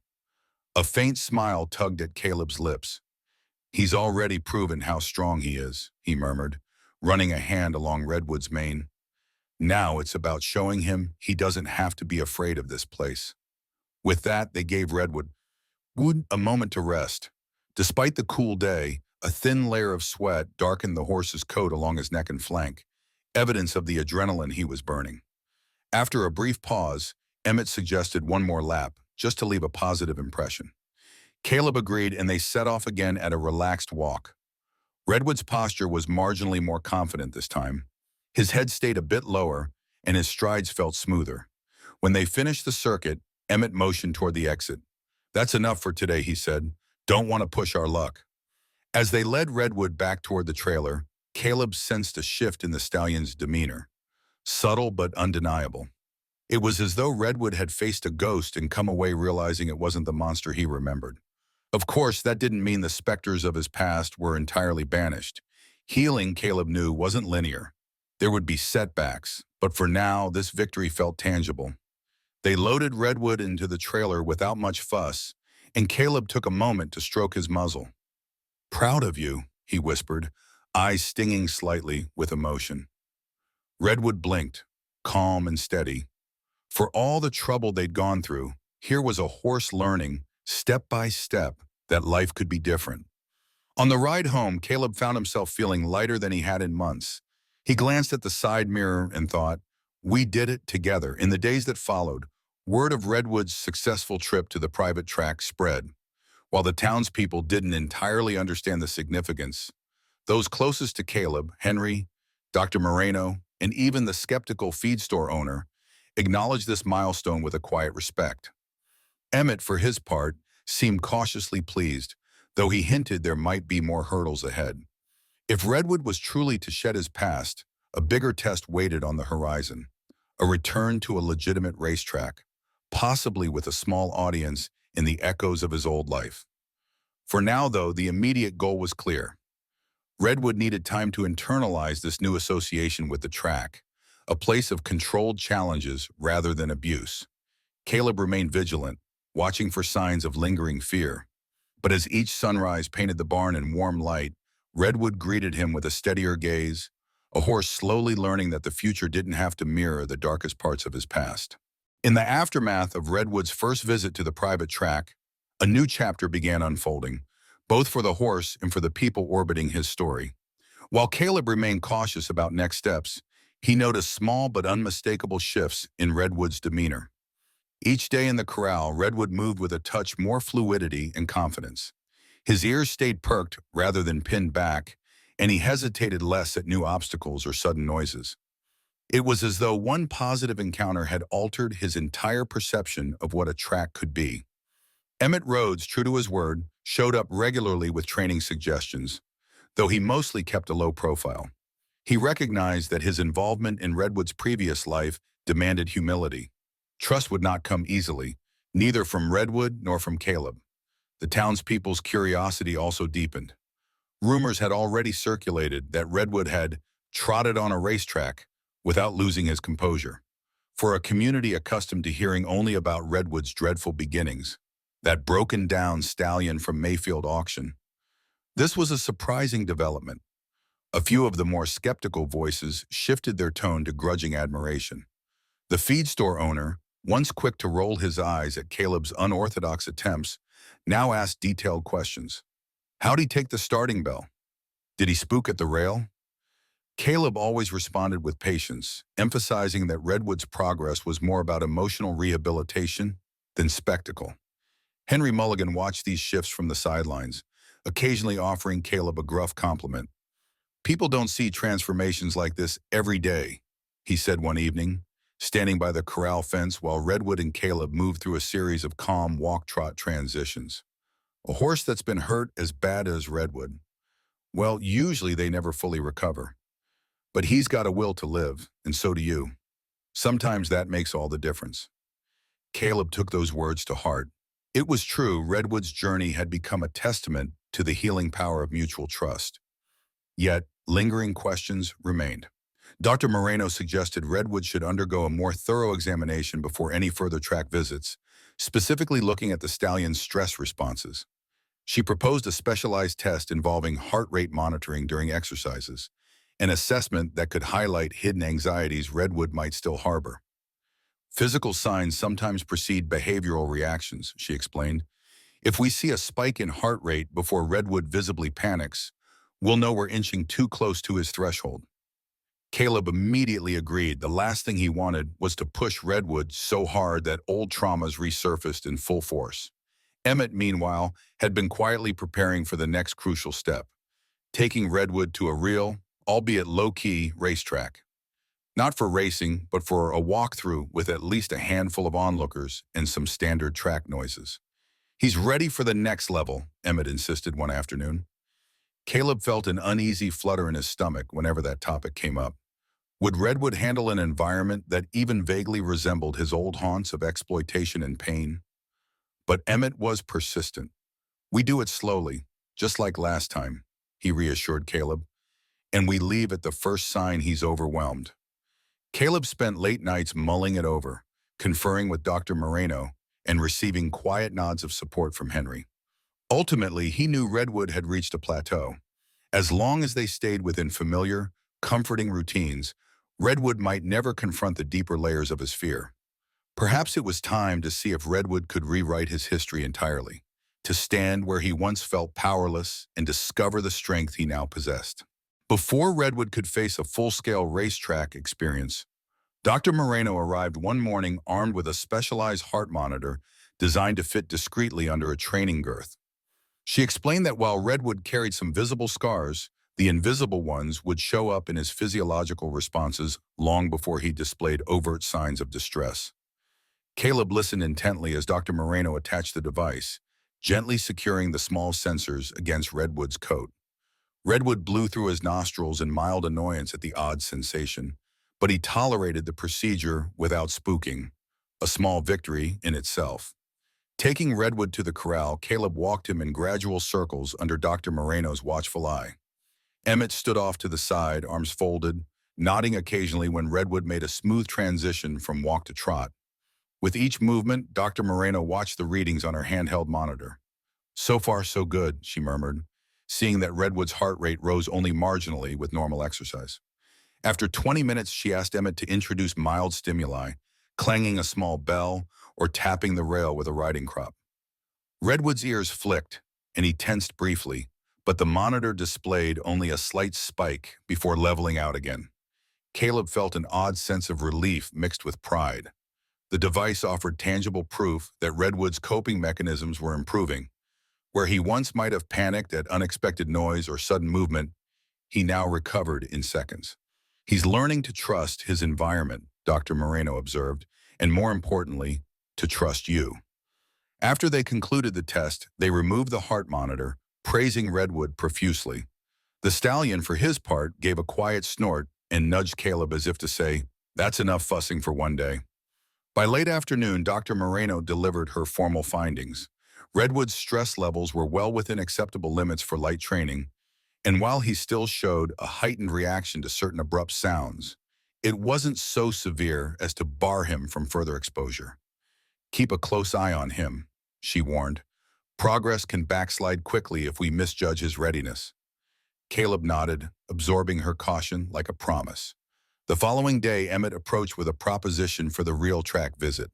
S1: A faint smile tugged at Caleb's lips. "He's already proven how strong he is," he murmured, running a hand along Redwood's mane. "Now it's about showing him he doesn't have to be afraid of this place." With that, they gave Redwood a moment to rest. Despite the cool day, a thin layer of sweat darkened the horse's coat along his neck and flank, evidence of the adrenaline he was burning. After a brief pause, Emmett suggested one more lap, just to leave a positive impression. Caleb agreed, and they set off again at a relaxed walk. Redwood's posture was marginally more confident this time. His head stayed a bit lower, and his strides felt smoother. When they finished the circuit, Emmett motioned toward the exit. "That's enough for today," he said. "Don't want to push our luck." As they led Redwood back toward the trailer, Caleb sensed a shift in the stallion's demeanor, subtle but undeniable. It was as though Redwood had faced a ghost and come away realizing it wasn't the monster he remembered. Of course, that didn't mean the specters of his past were entirely banished. Healing, Caleb knew, wasn't linear. There would be setbacks, but for now, this victory felt tangible. They loaded Redwood into the trailer without much fuss, and Caleb took a moment to stroke his muzzle. "Proud of you," he whispered, eyes stinging slightly with emotion. Redwood blinked, calm and steady. For all the trouble they'd gone through, here was a horse learning, step by step, that life could be different. On the ride home, Caleb found himself feeling lighter than he had in months. He glanced at the side mirror and thought, "We did it together." In the days that followed, word of Redwood's successful trip to the private track spread. While the townspeople didn't entirely understand the significance, those closest to Caleb, Henry, Dr. Moreno, and even the skeptical feed store owner, acknowledged this milestone with a quiet respect. Emmett, for his part, seemed cautiously pleased, though he hinted there might be more hurdles ahead. If Redwood was truly to shed his past, a bigger test waited on the horizon, a return to a legitimate racetrack, possibly with a small audience in the echoes of his old life. For now, though, the immediate goal was clear. Redwood needed time to internalize this new association with the track, a place of controlled challenges rather than abuse. Caleb remained vigilant, watching for signs of lingering fear. But as each sunrise painted the barn in warm light, Redwood greeted him with a steadier gaze, a horse slowly learning that the future didn't have to mirror the darkest parts of his past. In the aftermath of Redwood's first visit to the private track, a new chapter began unfolding, both for the horse and for the people orbiting his story. While Caleb remained cautious about next steps, he noticed small but unmistakable shifts in Redwood's demeanor. Each day in the corral, Redwood moved with a touch more fluidity and confidence. His ears stayed perked rather than pinned back, and he hesitated less at new obstacles or sudden noises. It was as though one positive encounter had altered his entire perception of what a track could be. Emmett Rhodes, true to his word, showed up regularly with training suggestions, though he mostly kept a low profile. He recognized that his involvement in Redwood's previous life demanded humility. Trust would not come easily, neither from Redwood nor from Caleb. The townspeople's curiosity also deepened. Rumors had already circulated that Redwood had trotted on a racetrack without losing his composure. For a community accustomed to hearing only about Redwood's dreadful beginnings, that broken-down stallion from Mayfield auction, this was a surprising development. A few of the more skeptical voices shifted their tone to grudging admiration. The feed store owner, once quick to roll his eyes at Caleb's unorthodox attempts, now asked detailed questions. How'd he take the starting bell? Did he spook at the rail? Caleb always responded with patience, emphasizing that Redwood's progress was more about emotional rehabilitation than spectacle. Henry Mulligan watched these shifts from the sidelines, occasionally offering Caleb a gruff compliment. "People don't see transformations like this every day," he said one evening, standing by the corral fence while Redwood and Caleb moved through a series of calm walk-trot transitions. A horse that's been hurt as bad as Redwood, well, usually they never fully recover. But he's got a will to live, and so do you. Sometimes that makes all the difference. Caleb took those words to heart. It was true, Redwood's journey had become a testament to the healing power of mutual trust. Yet, lingering questions remained. Dr. Moreno suggested Redwood should undergo a more thorough examination before any further track visits, specifically looking at the stallion's stress responses. She proposed a specialized test involving heart rate monitoring during exercises, an assessment that could highlight hidden anxieties Redwood might still harbor. Physical signs sometimes precede behavioral reactions, she explained. If we see a spike in heart rate before Redwood visibly panics, we'll know we're inching too close to his threshold. Caleb immediately agreed the last thing he wanted was to push Redwood so hard that old traumas resurfaced in full force. Emmett, meanwhile, had been quietly preparing for the next crucial step, taking Redwood to a real, albeit low-key, racetrack. Not for racing, but for a walkthrough with at least a handful of onlookers and some standard track noises. He's ready for the next level, Emmett insisted one afternoon. Caleb felt an uneasy flutter in his stomach whenever that topic came up. Would Redwood handle an environment that even vaguely resembled his old haunts of exploitation and pain? But Emmett was persistent. "We do it slowly, just like last time," he reassured Caleb, "and we leave at the first sign he's overwhelmed." Caleb spent late nights mulling it over, conferring with Dr. Moreno, and receiving quiet nods of support from Henry. Ultimately, he knew Redwood had reached a plateau. As long as they stayed within familiar, comforting routines, Redwood might never confront the deeper layers of his fear. Perhaps it was time to see if Redwood could rewrite his history entirely, to stand where he once felt powerless and discover the strength he now possessed. Before Redwood could face a full-scale racetrack experience, Dr. Moreno arrived one morning armed with a specialized heart monitor designed to fit discreetly under a training girth. She explained that while Redwood carried some visible scars, the invisible ones would show up in his physiological responses long before he displayed overt signs of distress. Caleb listened intently as Dr. Moreno attached the device, gently securing the small sensors against Redwood's coat. Redwood blew through his nostrils in mild annoyance at the odd sensation, but he tolerated the procedure without spooking, a small victory in itself. Taking Redwood to the corral, Caleb walked him in gradual circles under Dr. Moreno's watchful eye. Emmett stood off to the side, arms folded, nodding occasionally when Redwood made a smooth transition from walk to trot. With each movement, Dr. Moreno watched the readings on her handheld monitor. "So far, so good," she murmured, seeing that Redwood's heart rate rose only marginally with normal exercise. After 20 minutes, she asked Emmett to introduce mild stimuli, clanging a small bell or tapping the rail with a riding crop. Redwood's ears flicked, and he tensed briefly, but the monitor displayed only a slight spike before leveling out again. Caleb felt an odd sense of relief mixed with pride. The device offered tangible proof that Redwood's coping mechanisms were improving. Where he once might have panicked at unexpected noise or sudden movement, he now recovered in seconds. "He's learning to trust his environment," Dr. Moreno observed, "and more importantly, to trust you." After they concluded the test, they removed the heart monitor, praising Redwood profusely. The stallion, for his part, gave a quiet snort and nudged Caleb as if to say, "That's enough fussing for one day." By late afternoon, Dr. Moreno delivered her formal findings. Redwood's stress levels were well within acceptable limits for light training, and while he still showed a heightened reaction to certain abrupt sounds, it wasn't so severe as to bar him from further exposure. "Keep a close eye on him," she warned. "Progress can backslide quickly if we misjudge his readiness." Caleb nodded, absorbing her caution like a promise. The following day, Emmett approached with a proposition for the real track visit.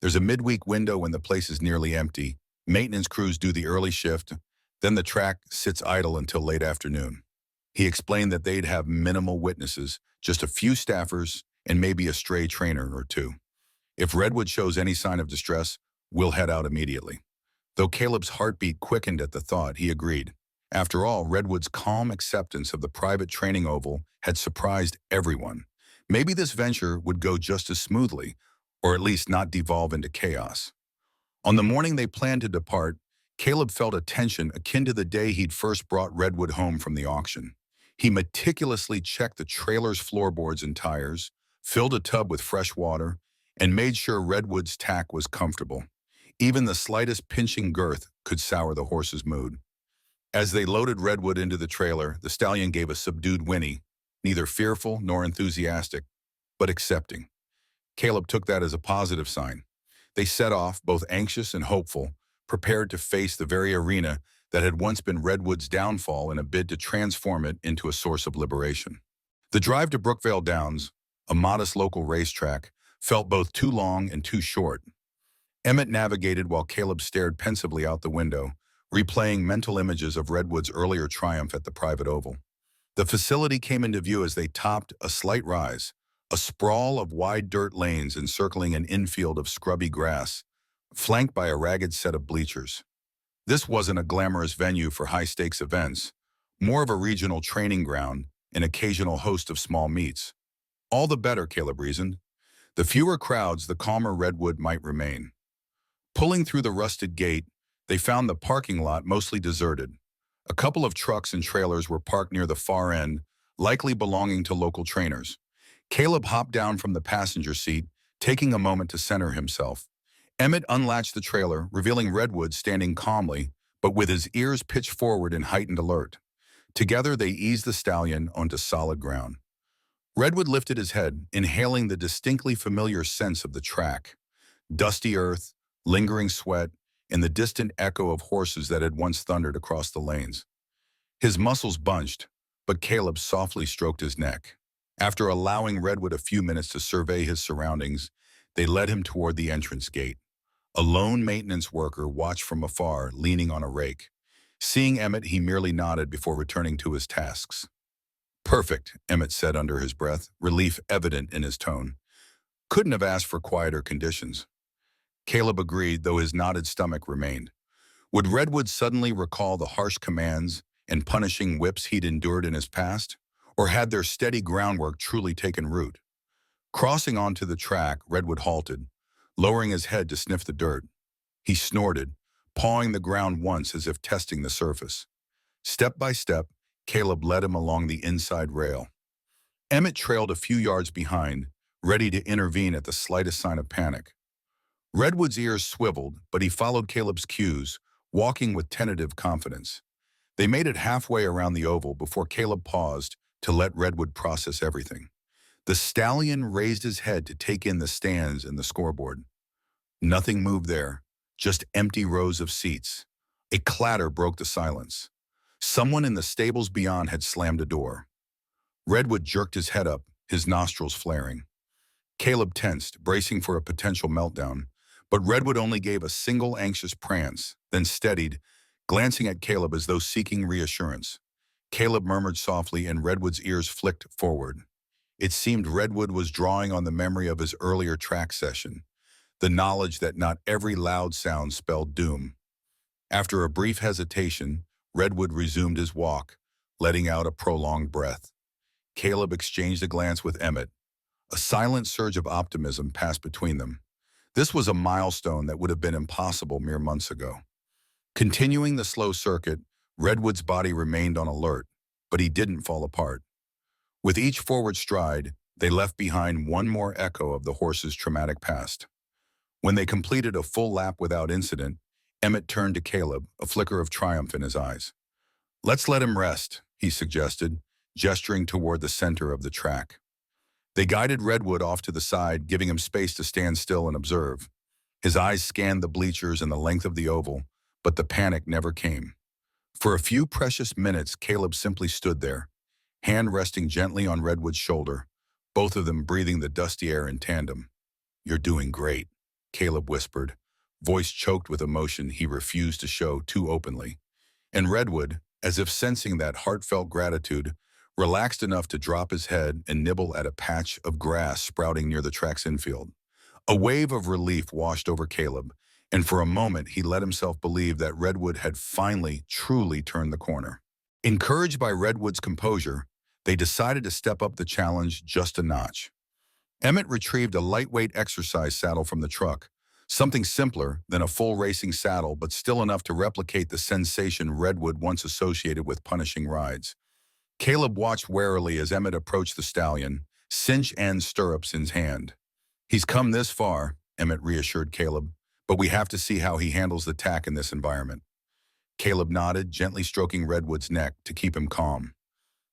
S1: "There's a midweek window when the place is nearly empty. Maintenance crews do the early shift, then the track sits idle until late afternoon." He explained that they'd have minimal witnesses, just a few staffers, and maybe a stray trainer or two. "If Redwood shows any sign of distress, we'll head out immediately." Though Caleb's heartbeat quickened at the thought, he agreed. After all, Redwood's calm acceptance of the private training oval had surprised everyone. Maybe this venture would go just as smoothly, or at least not devolve into chaos. On the morning they planned to depart, Caleb felt a tension akin to the day he'd first brought Redwood home from the auction. He meticulously checked the trailer's floorboards and tires, filled a tub with fresh water, and made sure Redwood's tack was comfortable. Even the slightest pinching girth could sour the horse's mood. As they loaded Redwood into the trailer, the stallion gave a subdued whinny, neither fearful nor enthusiastic, but accepting. Caleb took that as a positive sign. They set off, both anxious and hopeful, prepared to face the very arena that had once been Redwood's downfall in a bid to transform it into a source of liberation. The drive to Brookvale Downs, a modest local racetrack, felt both too long and too short. Emmett navigated while Caleb stared pensively out the window, replaying mental images of Redwood's earlier triumph at the private oval. The facility came into view as they topped a slight rise, a sprawl of wide dirt lanes encircling an infield of scrubby grass, flanked by a ragged set of bleachers. This wasn't a glamorous venue for high-stakes events, more of a regional training ground, an occasional host of small meets. All the better, Caleb reasoned. The fewer crowds, the calmer Redwood might remain. Pulling through the rusted gate, they found the parking lot mostly deserted. A couple of trucks and trailers were parked near the far end, likely belonging to local trainers. Caleb hopped down from the passenger seat, taking a moment to center himself. Emmett unlatched the trailer, revealing Redwood standing calmly, but with his ears pitched forward in heightened alert. Together, they eased the stallion onto solid ground. Redwood lifted his head, inhaling the distinctly familiar sense of the track. Dusty earth, lingering sweat, and the distant echo of horses that had once thundered across the lanes. His muscles bunched, but Caleb softly stroked his neck. After allowing Redwood a few minutes to survey his surroundings, they led him toward the entrance gate. A lone maintenance worker watched from afar, leaning on a rake. Seeing Emmett, he merely nodded before returning to his tasks. "Perfect," Emmett said under his breath, relief evident in his tone. "Couldn't have asked for quieter conditions." Caleb agreed, though his knotted stomach remained. Would Redwood suddenly recall the harsh commands and punishing whips he'd endured in his past? Or had their steady groundwork truly taken root? Crossing onto the track, Redwood halted, lowering his head to sniff the dirt. He snorted, pawing the ground once as if testing the surface. Step by step, Caleb led him along the inside rail. Emmett trailed a few yards behind, ready to intervene at the slightest sign of panic. Redwood's ears swiveled, but he followed Caleb's cues, walking with tentative confidence. They made it halfway around the oval before Caleb paused to let Redwood process everything. The stallion raised his head to take in the stands and the scoreboard. Nothing moved there, just empty rows of seats. A clatter broke the silence. Someone in the stables beyond had slammed a door. Redwood jerked his head up, his nostrils flaring. Caleb tensed, bracing for a potential meltdown, but Redwood only gave a single anxious prance, then steadied, glancing at Caleb as though seeking reassurance. Caleb murmured softly, and Redwood's ears flicked forward. It seemed Redwood was drawing on the memory of his earlier track session, the knowledge that not every loud sound spelled doom. After a brief hesitation, Redwood resumed his walk, letting out a prolonged breath. Caleb exchanged a glance with Emmett. A silent surge of optimism passed between them. This was a milestone that would have been impossible mere months ago. Continuing the slow circuit, Redwood's body remained on alert, but he didn't fall apart. With each forward stride, they left behind one more echo of the horse's traumatic past. When they completed a full lap without incident, Emmett turned to Caleb, a flicker of triumph in his eyes. "Let's let him rest," he suggested, gesturing toward the center of the track. They guided Redwood off to the side, giving him space to stand still and observe. His eyes scanned the bleachers and the length of the oval, but the panic never came. For a few precious minutes, Caleb simply stood there, hand resting gently on Redwood's shoulder, both of them breathing the dusty air in tandem. "You're doing great," Caleb whispered, voice choked with emotion he refused to show too openly. And Redwood, as if sensing that heartfelt gratitude, relaxed enough to drop his head and nibble at a patch of grass sprouting near the track's infield. A wave of relief washed over Caleb, and for a moment he let himself believe that Redwood had finally, truly turned the corner. Encouraged by Redwood's composure, they decided to step up the challenge just a notch. Emmett retrieved a lightweight exercise saddle from the truck, something simpler than a full racing saddle but still enough to replicate the sensation Redwood once associated with punishing rides. Caleb watched warily as Emmett approached the stallion, cinch and stirrups in his hand. "He's come this far," Emmett reassured Caleb, "but we have to see how he handles the tack in this environment." Caleb nodded, gently stroking Redwood's neck to keep him calm.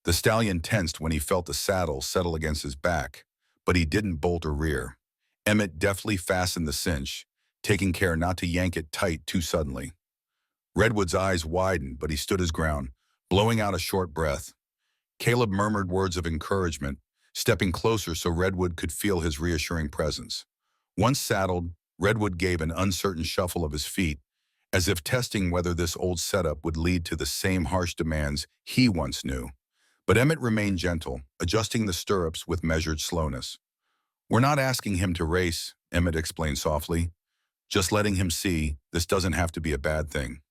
S1: The stallion tensed when he felt the saddle settle against his back, but he didn't bolt or rear. Emmett deftly fastened the cinch, taking care not to yank it tight too suddenly. Redwood's eyes widened, but he stood his ground, blowing out a short breath. Caleb murmured words of encouragement, stepping closer so Redwood could feel his reassuring presence. Once saddled, Redwood gave an uncertain shuffle of his feet, as if testing whether this old setup would lead to the same harsh demands he once knew. But Emmett remained gentle, adjusting the stirrups with measured slowness. "We're not asking him to race," Emmett explained softly. "Just letting him see this doesn't have to be a bad thing."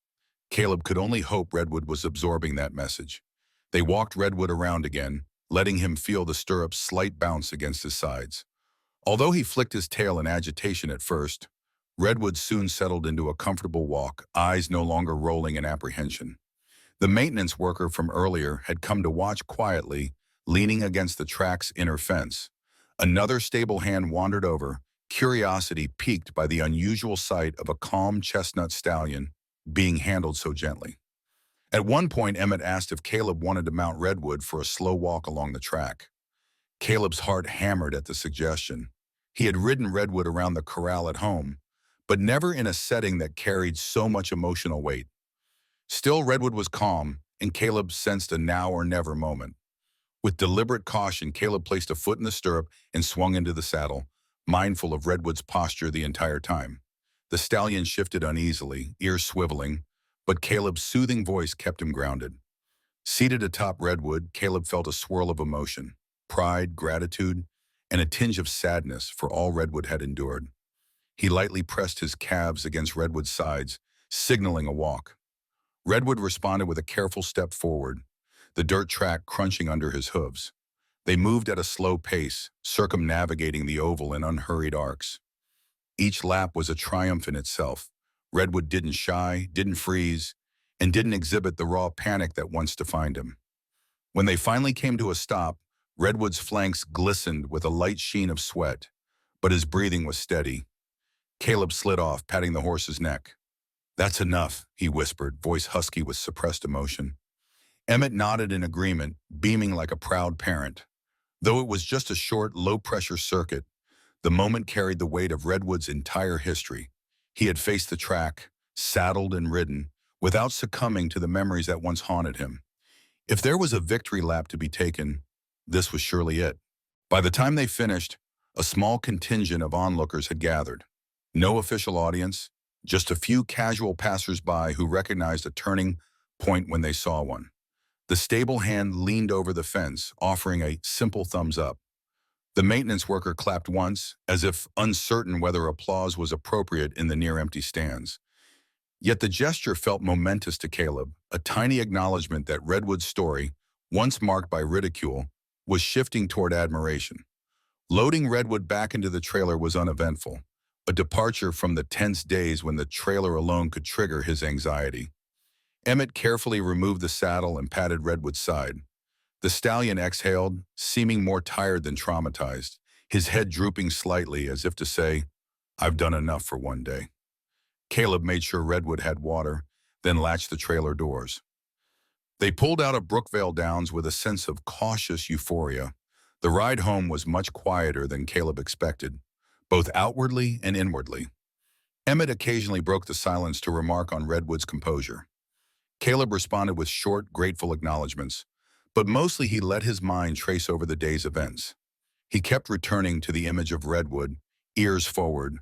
S1: Caleb could only hope Redwood was absorbing that message. They walked Redwood around again, letting him feel the stirrup's slight bounce against his sides. Although he flicked his tail in agitation at first, Redwood soon settled into a comfortable walk, eyes no longer rolling in apprehension. The maintenance worker from earlier had come to watch quietly, leaning against the track's inner fence. Another stable hand wandered over, curiosity piqued by the unusual sight of a calm chestnut stallion being handled so gently. At one point, Emmett asked if Caleb wanted to mount Redwood for a slow walk along the track. Caleb's heart hammered at the suggestion. He had ridden Redwood around the corral at home, but never in a setting that carried so much emotional weight. Still, Redwood was calm, and Caleb sensed a now-or-never moment. With deliberate caution, Caleb placed a foot in the stirrup and swung into the saddle, mindful of Redwood's posture the entire time. The stallion shifted uneasily, ears swiveling, but Caleb's soothing voice kept him grounded. Seated atop Redwood, Caleb felt a swirl of emotion, pride, gratitude, and a tinge of sadness for all Redwood had endured. He lightly pressed his calves against Redwood's sides, signaling a walk. Redwood responded with a careful step forward, the dirt track crunching under his hooves. They moved at a slow pace, circumnavigating the oval in unhurried arcs. Each lap was a triumph in itself. Redwood didn't shy, didn't freeze, and didn't exhibit the raw panic that once defined him. When they finally came to a stop, Redwood's flanks glistened with a light sheen of sweat, but his breathing was steady. Caleb slid off, patting the horse's neck. "That's enough," he whispered, voice husky with suppressed emotion. Emmett nodded in agreement, beaming like a proud parent. Though it was just a short, low-pressure circuit, the moment carried the weight of Redwood's entire history. He had faced the track, saddled and ridden, without succumbing to the memories that once haunted him. If there was a victory lap to be taken, this was surely it. By the time they finished, a small contingent of onlookers had gathered. No official audience, just a few casual passers-by who recognized a turning point when they saw one. The stable hand leaned over the fence, offering a simple thumbs up. The maintenance worker clapped once, as if uncertain whether applause was appropriate in the near-empty stands. Yet the gesture felt momentous to Caleb, a tiny acknowledgement that Redwood's story, once marked by ridicule, was shifting toward admiration. Loading Redwood back into the trailer was uneventful, a departure from the tense days when the trailer alone could trigger his anxiety. Emmett carefully removed the saddle and patted Redwood's side. The stallion exhaled, seeming more tired than traumatized, his head drooping slightly as if to say, "I've done enough for one day." Caleb made sure Redwood had water, then latched the trailer doors. They pulled out of Brookvale Downs with a sense of cautious euphoria. The ride home was much quieter than Caleb expected, both outwardly and inwardly. Emmett occasionally broke the silence to remark on Redwood's composure. Caleb responded with short, grateful acknowledgments, but mostly he let his mind trace over the day's events. He kept returning to the image of Redwood, ears forward,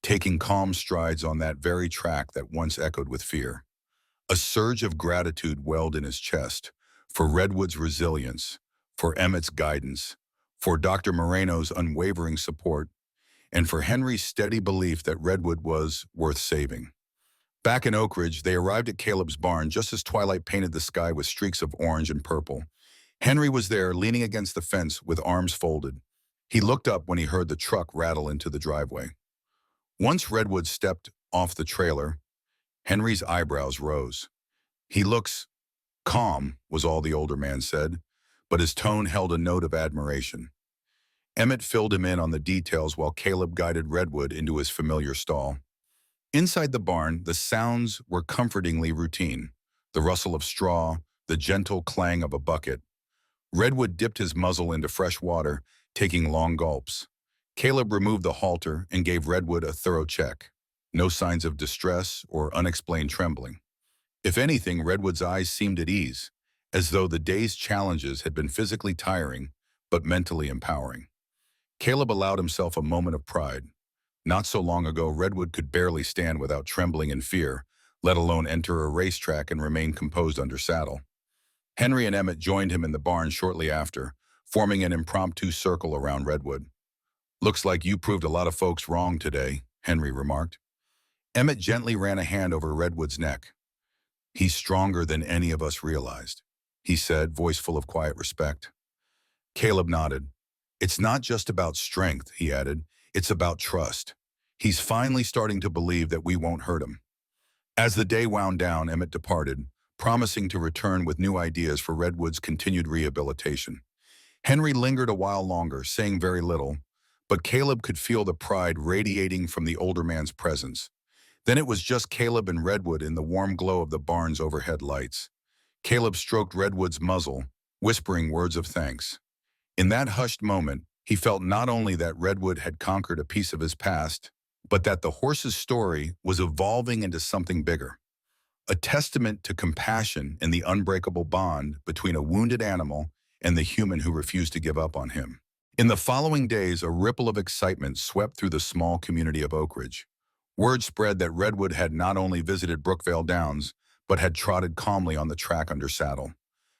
S1: taking calm strides on that very track that once echoed with fear. A surge of gratitude welled in his chest, for Redwood's resilience, for Emmett's guidance, for Dr. Moreno's unwavering support, and for Henry's steady belief that Redwood was worth saving. Back in Oak Ridge, they arrived at Caleb's barn just as twilight painted the sky with streaks of orange and purple. Henry was there, leaning against the fence with arms folded. He looked up when he heard the truck rattle into the driveway. Once Redwood stepped off the trailer, Henry's eyebrows rose. "He looks calm," was all the older man said, but his tone held a note of admiration. Emmett filled him in on the details while Caleb guided Redwood into his familiar stall. Inside the barn, the sounds were comfortingly routine. The rustle of straw, the gentle clang of a bucket. Redwood dipped his muzzle into fresh water, taking long gulps. Caleb removed the halter and gave Redwood a thorough check. No signs of distress or unexplained trembling. If anything, Redwood's eyes seemed at ease, as though the day's challenges had been physically tiring, but mentally empowering. Caleb allowed himself a moment of pride. Not so long ago, Redwood could barely stand without trembling in fear, let alone enter a racetrack and remain composed under saddle. Henry and Emmett joined him in the barn shortly after, forming an impromptu circle around Redwood. "Looks like you proved a lot of folks wrong today," Henry remarked. Emmett gently ran a hand over Redwood's neck. "He's stronger than any of us realized," he said, voice full of quiet respect. Caleb nodded. "It's not just about strength," he added. "It's about trust. He's finally starting to believe that we won't hurt him." As the day wound down, Emmett departed, promising to return with new ideas for Redwood's continued rehabilitation. Henry lingered a while longer, saying very little, but Caleb could feel the pride radiating from the older man's presence. Then it was just Caleb and Redwood in the warm glow of the barn's overhead lights. Caleb stroked Redwood's muzzle, whispering words of thanks. In that hushed moment, he felt not only that Redwood had conquered a piece of his past, but that the horse's story was evolving into something bigger. A testament to compassion and the unbreakable bond between a wounded animal and the human who refused to give up on him. In the following days, a ripple of excitement swept through the small community of Oak Ridge. Word spread that Redwood had not only visited Brookvale Downs, but had trotted calmly on the track under saddle.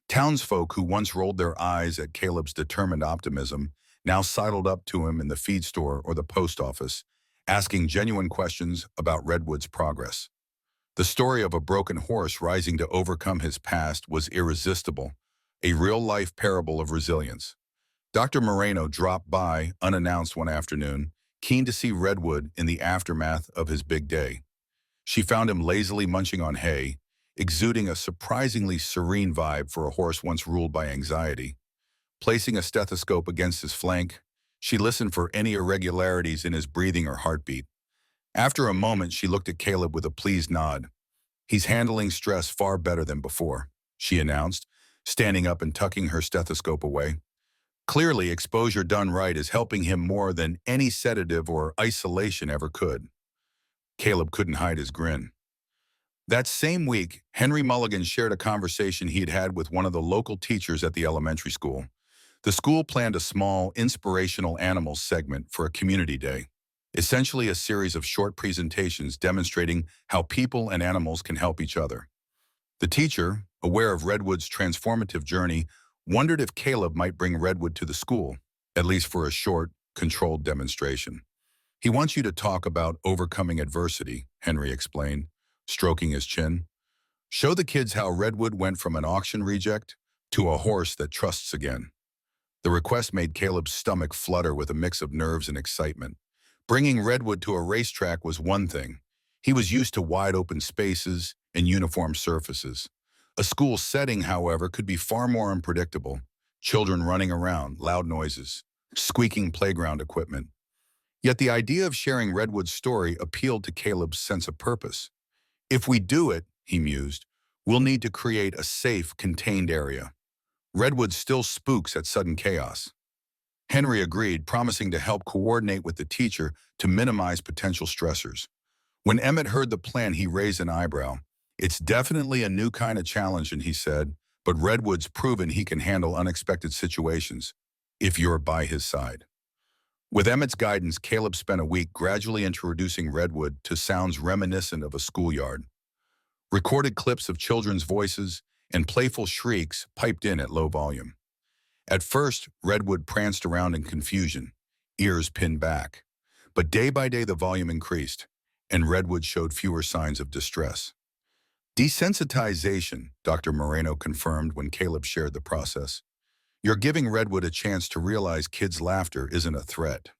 S1: Townsfolk who once rolled their eyes at Caleb's determined optimism now sidled up to him in the feed store or the post office, asking genuine questions about Redwood's progress. The story of a broken horse rising to overcome his past was irresistible, a real-life parable of resilience. Dr. Moreno dropped by unannounced one afternoon, keen to see Redwood in the aftermath of his big day. She found him lazily munching on hay, exuding a surprisingly serene vibe for a horse once ruled by anxiety. Placing a stethoscope against his flank, she listened for any irregularities in his breathing or heartbeat. After a moment, she looked at Caleb with a pleased nod. "He's handling stress far better than before," she announced, standing up and tucking her stethoscope away. "Clearly, exposure done right is helping him more than any sedative or isolation ever could." Caleb couldn't hide his grin. That same week, Henry Mulligan shared a conversation he had had with one of the local teachers at the elementary school. The school planned a small, inspirational animals segment for a community day, essentially a series of short presentations demonstrating how people and animals can help each other. The teacher, aware of Redwood's transformative journey, wondered if Caleb might bring Redwood to the school, at least for a short, controlled demonstration. "He wants you to talk about overcoming adversity," Henry explained, stroking his chin. "Show the kids how Redwood went from an auction reject to a horse that trusts again." The request made Caleb's stomach flutter with a mix of nerves and excitement. Bringing Redwood to a racetrack was one thing. He was used to wide-open spaces and uniform surfaces. A school setting, however, could be far more unpredictable. Children running around, loud noises, squeaking playground equipment. Yet the idea of sharing Redwood's story appealed to Caleb's sense of purpose. "If we do it," he mused, "we'll need to create a safe, contained area. Redwood still spooks at sudden chaos." Henry agreed, promising to help coordinate with the teacher to minimize potential stressors. When Emmett heard the plan, he raised an eyebrow. "It's definitely a new kind of challenge," he said, "but Redwood's proven he can handle unexpected situations, if you're by his side." With Emmett's guidance, Caleb spent a week gradually introducing Redwood to sounds reminiscent of a schoolyard. Recorded clips of children's voices and playful shrieks piped in at low volume. At first, Redwood pranced around in confusion, ears pinned back. But day by day the volume increased, and Redwood showed fewer signs of distress. "Desensitization," Dr. Moreno confirmed when Caleb shared the process. "You're giving Redwood a chance to realize kids' laughter isn't a threat."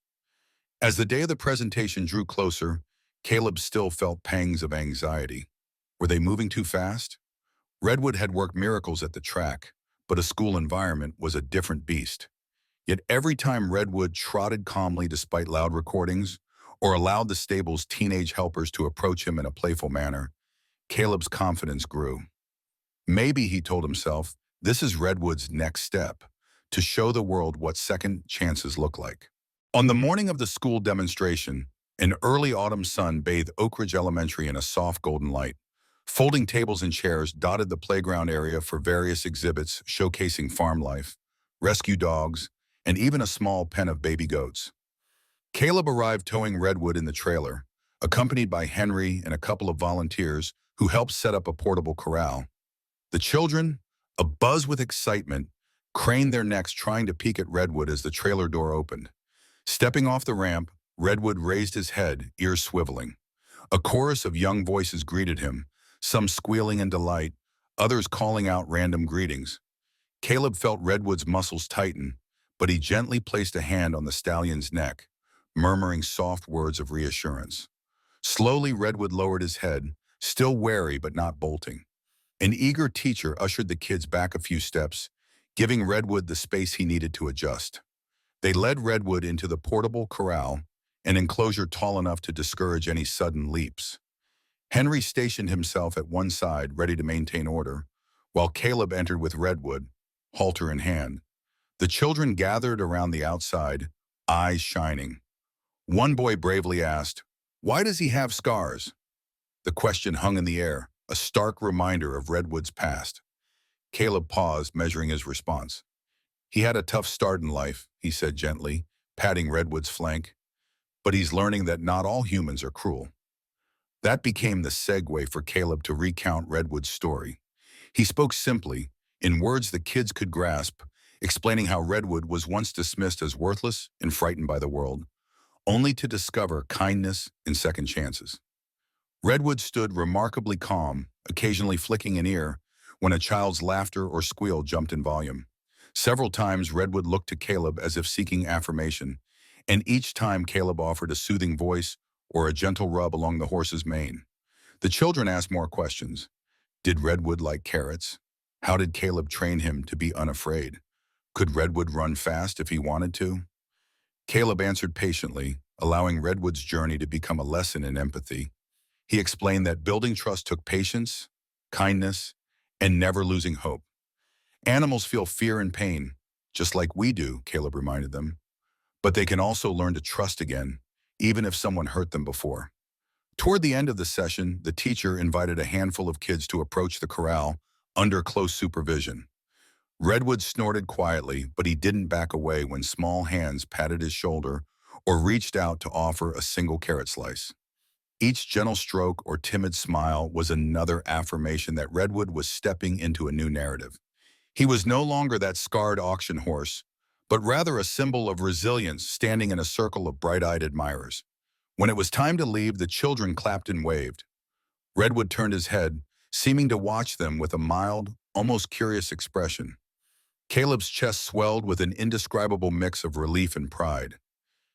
S1: As the day of the presentation drew closer, Caleb still felt pangs of anxiety. Were they moving too fast? Redwood had worked miracles at the track, but a school environment was a different beast. Yet every time Redwood trotted calmly despite loud recordings, or allowed the stable's teenage helpers to approach him in a playful manner, Caleb's confidence grew. Maybe, he told himself, this is Redwood's next step, to show the world what second chances look like. On the morning of the school demonstration, an early autumn sun bathed Oak Ridge Elementary in a soft golden light. Folding tables and chairs dotted the playground area for various exhibits showcasing farm life, rescue dogs, and even a small pen of baby goats. Caleb arrived towing Redwood in the trailer, accompanied by Henry and a couple of volunteers who helped set up a portable corral. The children, abuzz with excitement, craned their necks trying to peek at Redwood as the trailer door opened. Stepping off the ramp, Redwood raised his head, ears swiveling. A chorus of young voices greeted him, some squealing in delight, others calling out random greetings. Caleb felt Redwood's muscles tighten, but he gently placed a hand on the stallion's neck, murmuring soft words of reassurance. Slowly, Redwood lowered his head, still wary but not bolting. An eager teacher ushered the kids back a few steps, giving Redwood the space he needed to adjust. They led Redwood into the portable corral, an enclosure tall enough to discourage any sudden leaps. Henry stationed himself at one side, ready to maintain order, while Caleb entered with Redwood, halter in hand. The children gathered around the outside, eyes shining. One boy bravely asked, "Why does he have scars?" The question hung in the air, a stark reminder of Redwood's past. Caleb paused, measuring his response. "He had a tough start in life," he said gently, patting Redwood's flank. "But he's learning that not all humans are cruel." That became the segue for Caleb to recount Redwood's story. He spoke simply, in words the kids could grasp, explaining how Redwood was once dismissed as worthless and frightened by the world, only to discover kindness and second chances. Redwood stood remarkably calm, occasionally flicking an ear when a child's laughter or squeal jumped in volume. Several times, Redwood looked to Caleb as if seeking affirmation, and each time Caleb offered a soothing voice or a gentle rub along the horse's mane. The children asked more questions. Did Redwood like carrots? How did Caleb train him to be unafraid? Could Redwood run fast if he wanted to? Caleb answered patiently, allowing Redwood's journey to become a lesson in empathy. He explained that building trust took patience, kindness, and never losing hope. Animals feel fear and pain, just like we do, Caleb reminded them. But they can also learn to trust again, even if someone hurt them before. Toward the end of the session, the teacher invited a handful of kids to approach the corral under close supervision. Redwood snorted quietly, but he didn't back away when small hands patted his shoulder or reached out to offer a single carrot slice. Each gentle stroke or timid smile was another affirmation that Redwood was stepping into a new narrative. He was no longer that scarred auction horse, but rather a symbol of resilience standing in a circle of bright-eyed admirers. When it was time to leave, the children clapped and waved. Redwood turned his head, seeming to watch them with a mild, almost curious expression. Caleb's chest swelled with an indescribable mix of relief and pride.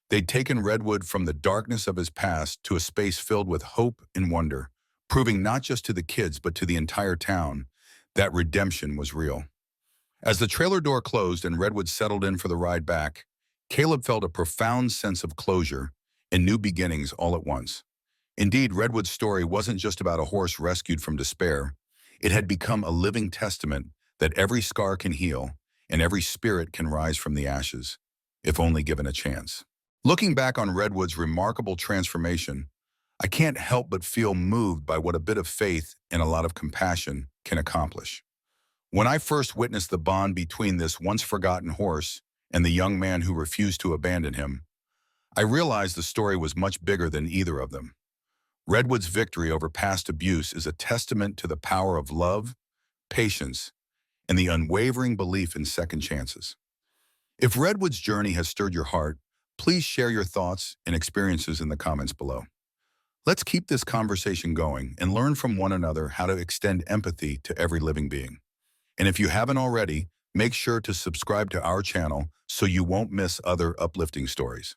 S1: They'd taken Redwood from the darkness of his past to a space filled with hope and wonder, proving not just to the kids but to the entire town that redemption was real. As the trailer door closed and Redwood settled in for the ride back, Caleb felt a profound sense of closure and new beginnings all at once. Indeed, Redwood's story wasn't just about a horse rescued from despair. It had become a living testament that every scar can heal and every spirit can rise from the ashes, if only given a chance. Looking back on Redwood's remarkable transformation, I can't help but feel moved by what a bit of faith and a lot of compassion can accomplish. When I first witnessed the bond between this once-forgotten horse and the young man who refused to abandon him, I realized the story was much bigger than either of them. Redwood's victory over past abuse is a testament to the power of love, patience, and the unwavering belief in second chances. If Redwood's journey has stirred your heart, please share your thoughts and experiences in the comments below. Let's keep this conversation going and learn from one another how to extend empathy to every living being. And if you haven't already, make sure to subscribe to our channel so you won't miss other uplifting stories.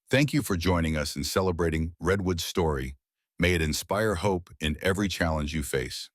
S1: Thank you for joining us in celebrating Redwood's story. May it inspire hope in every challenge you face.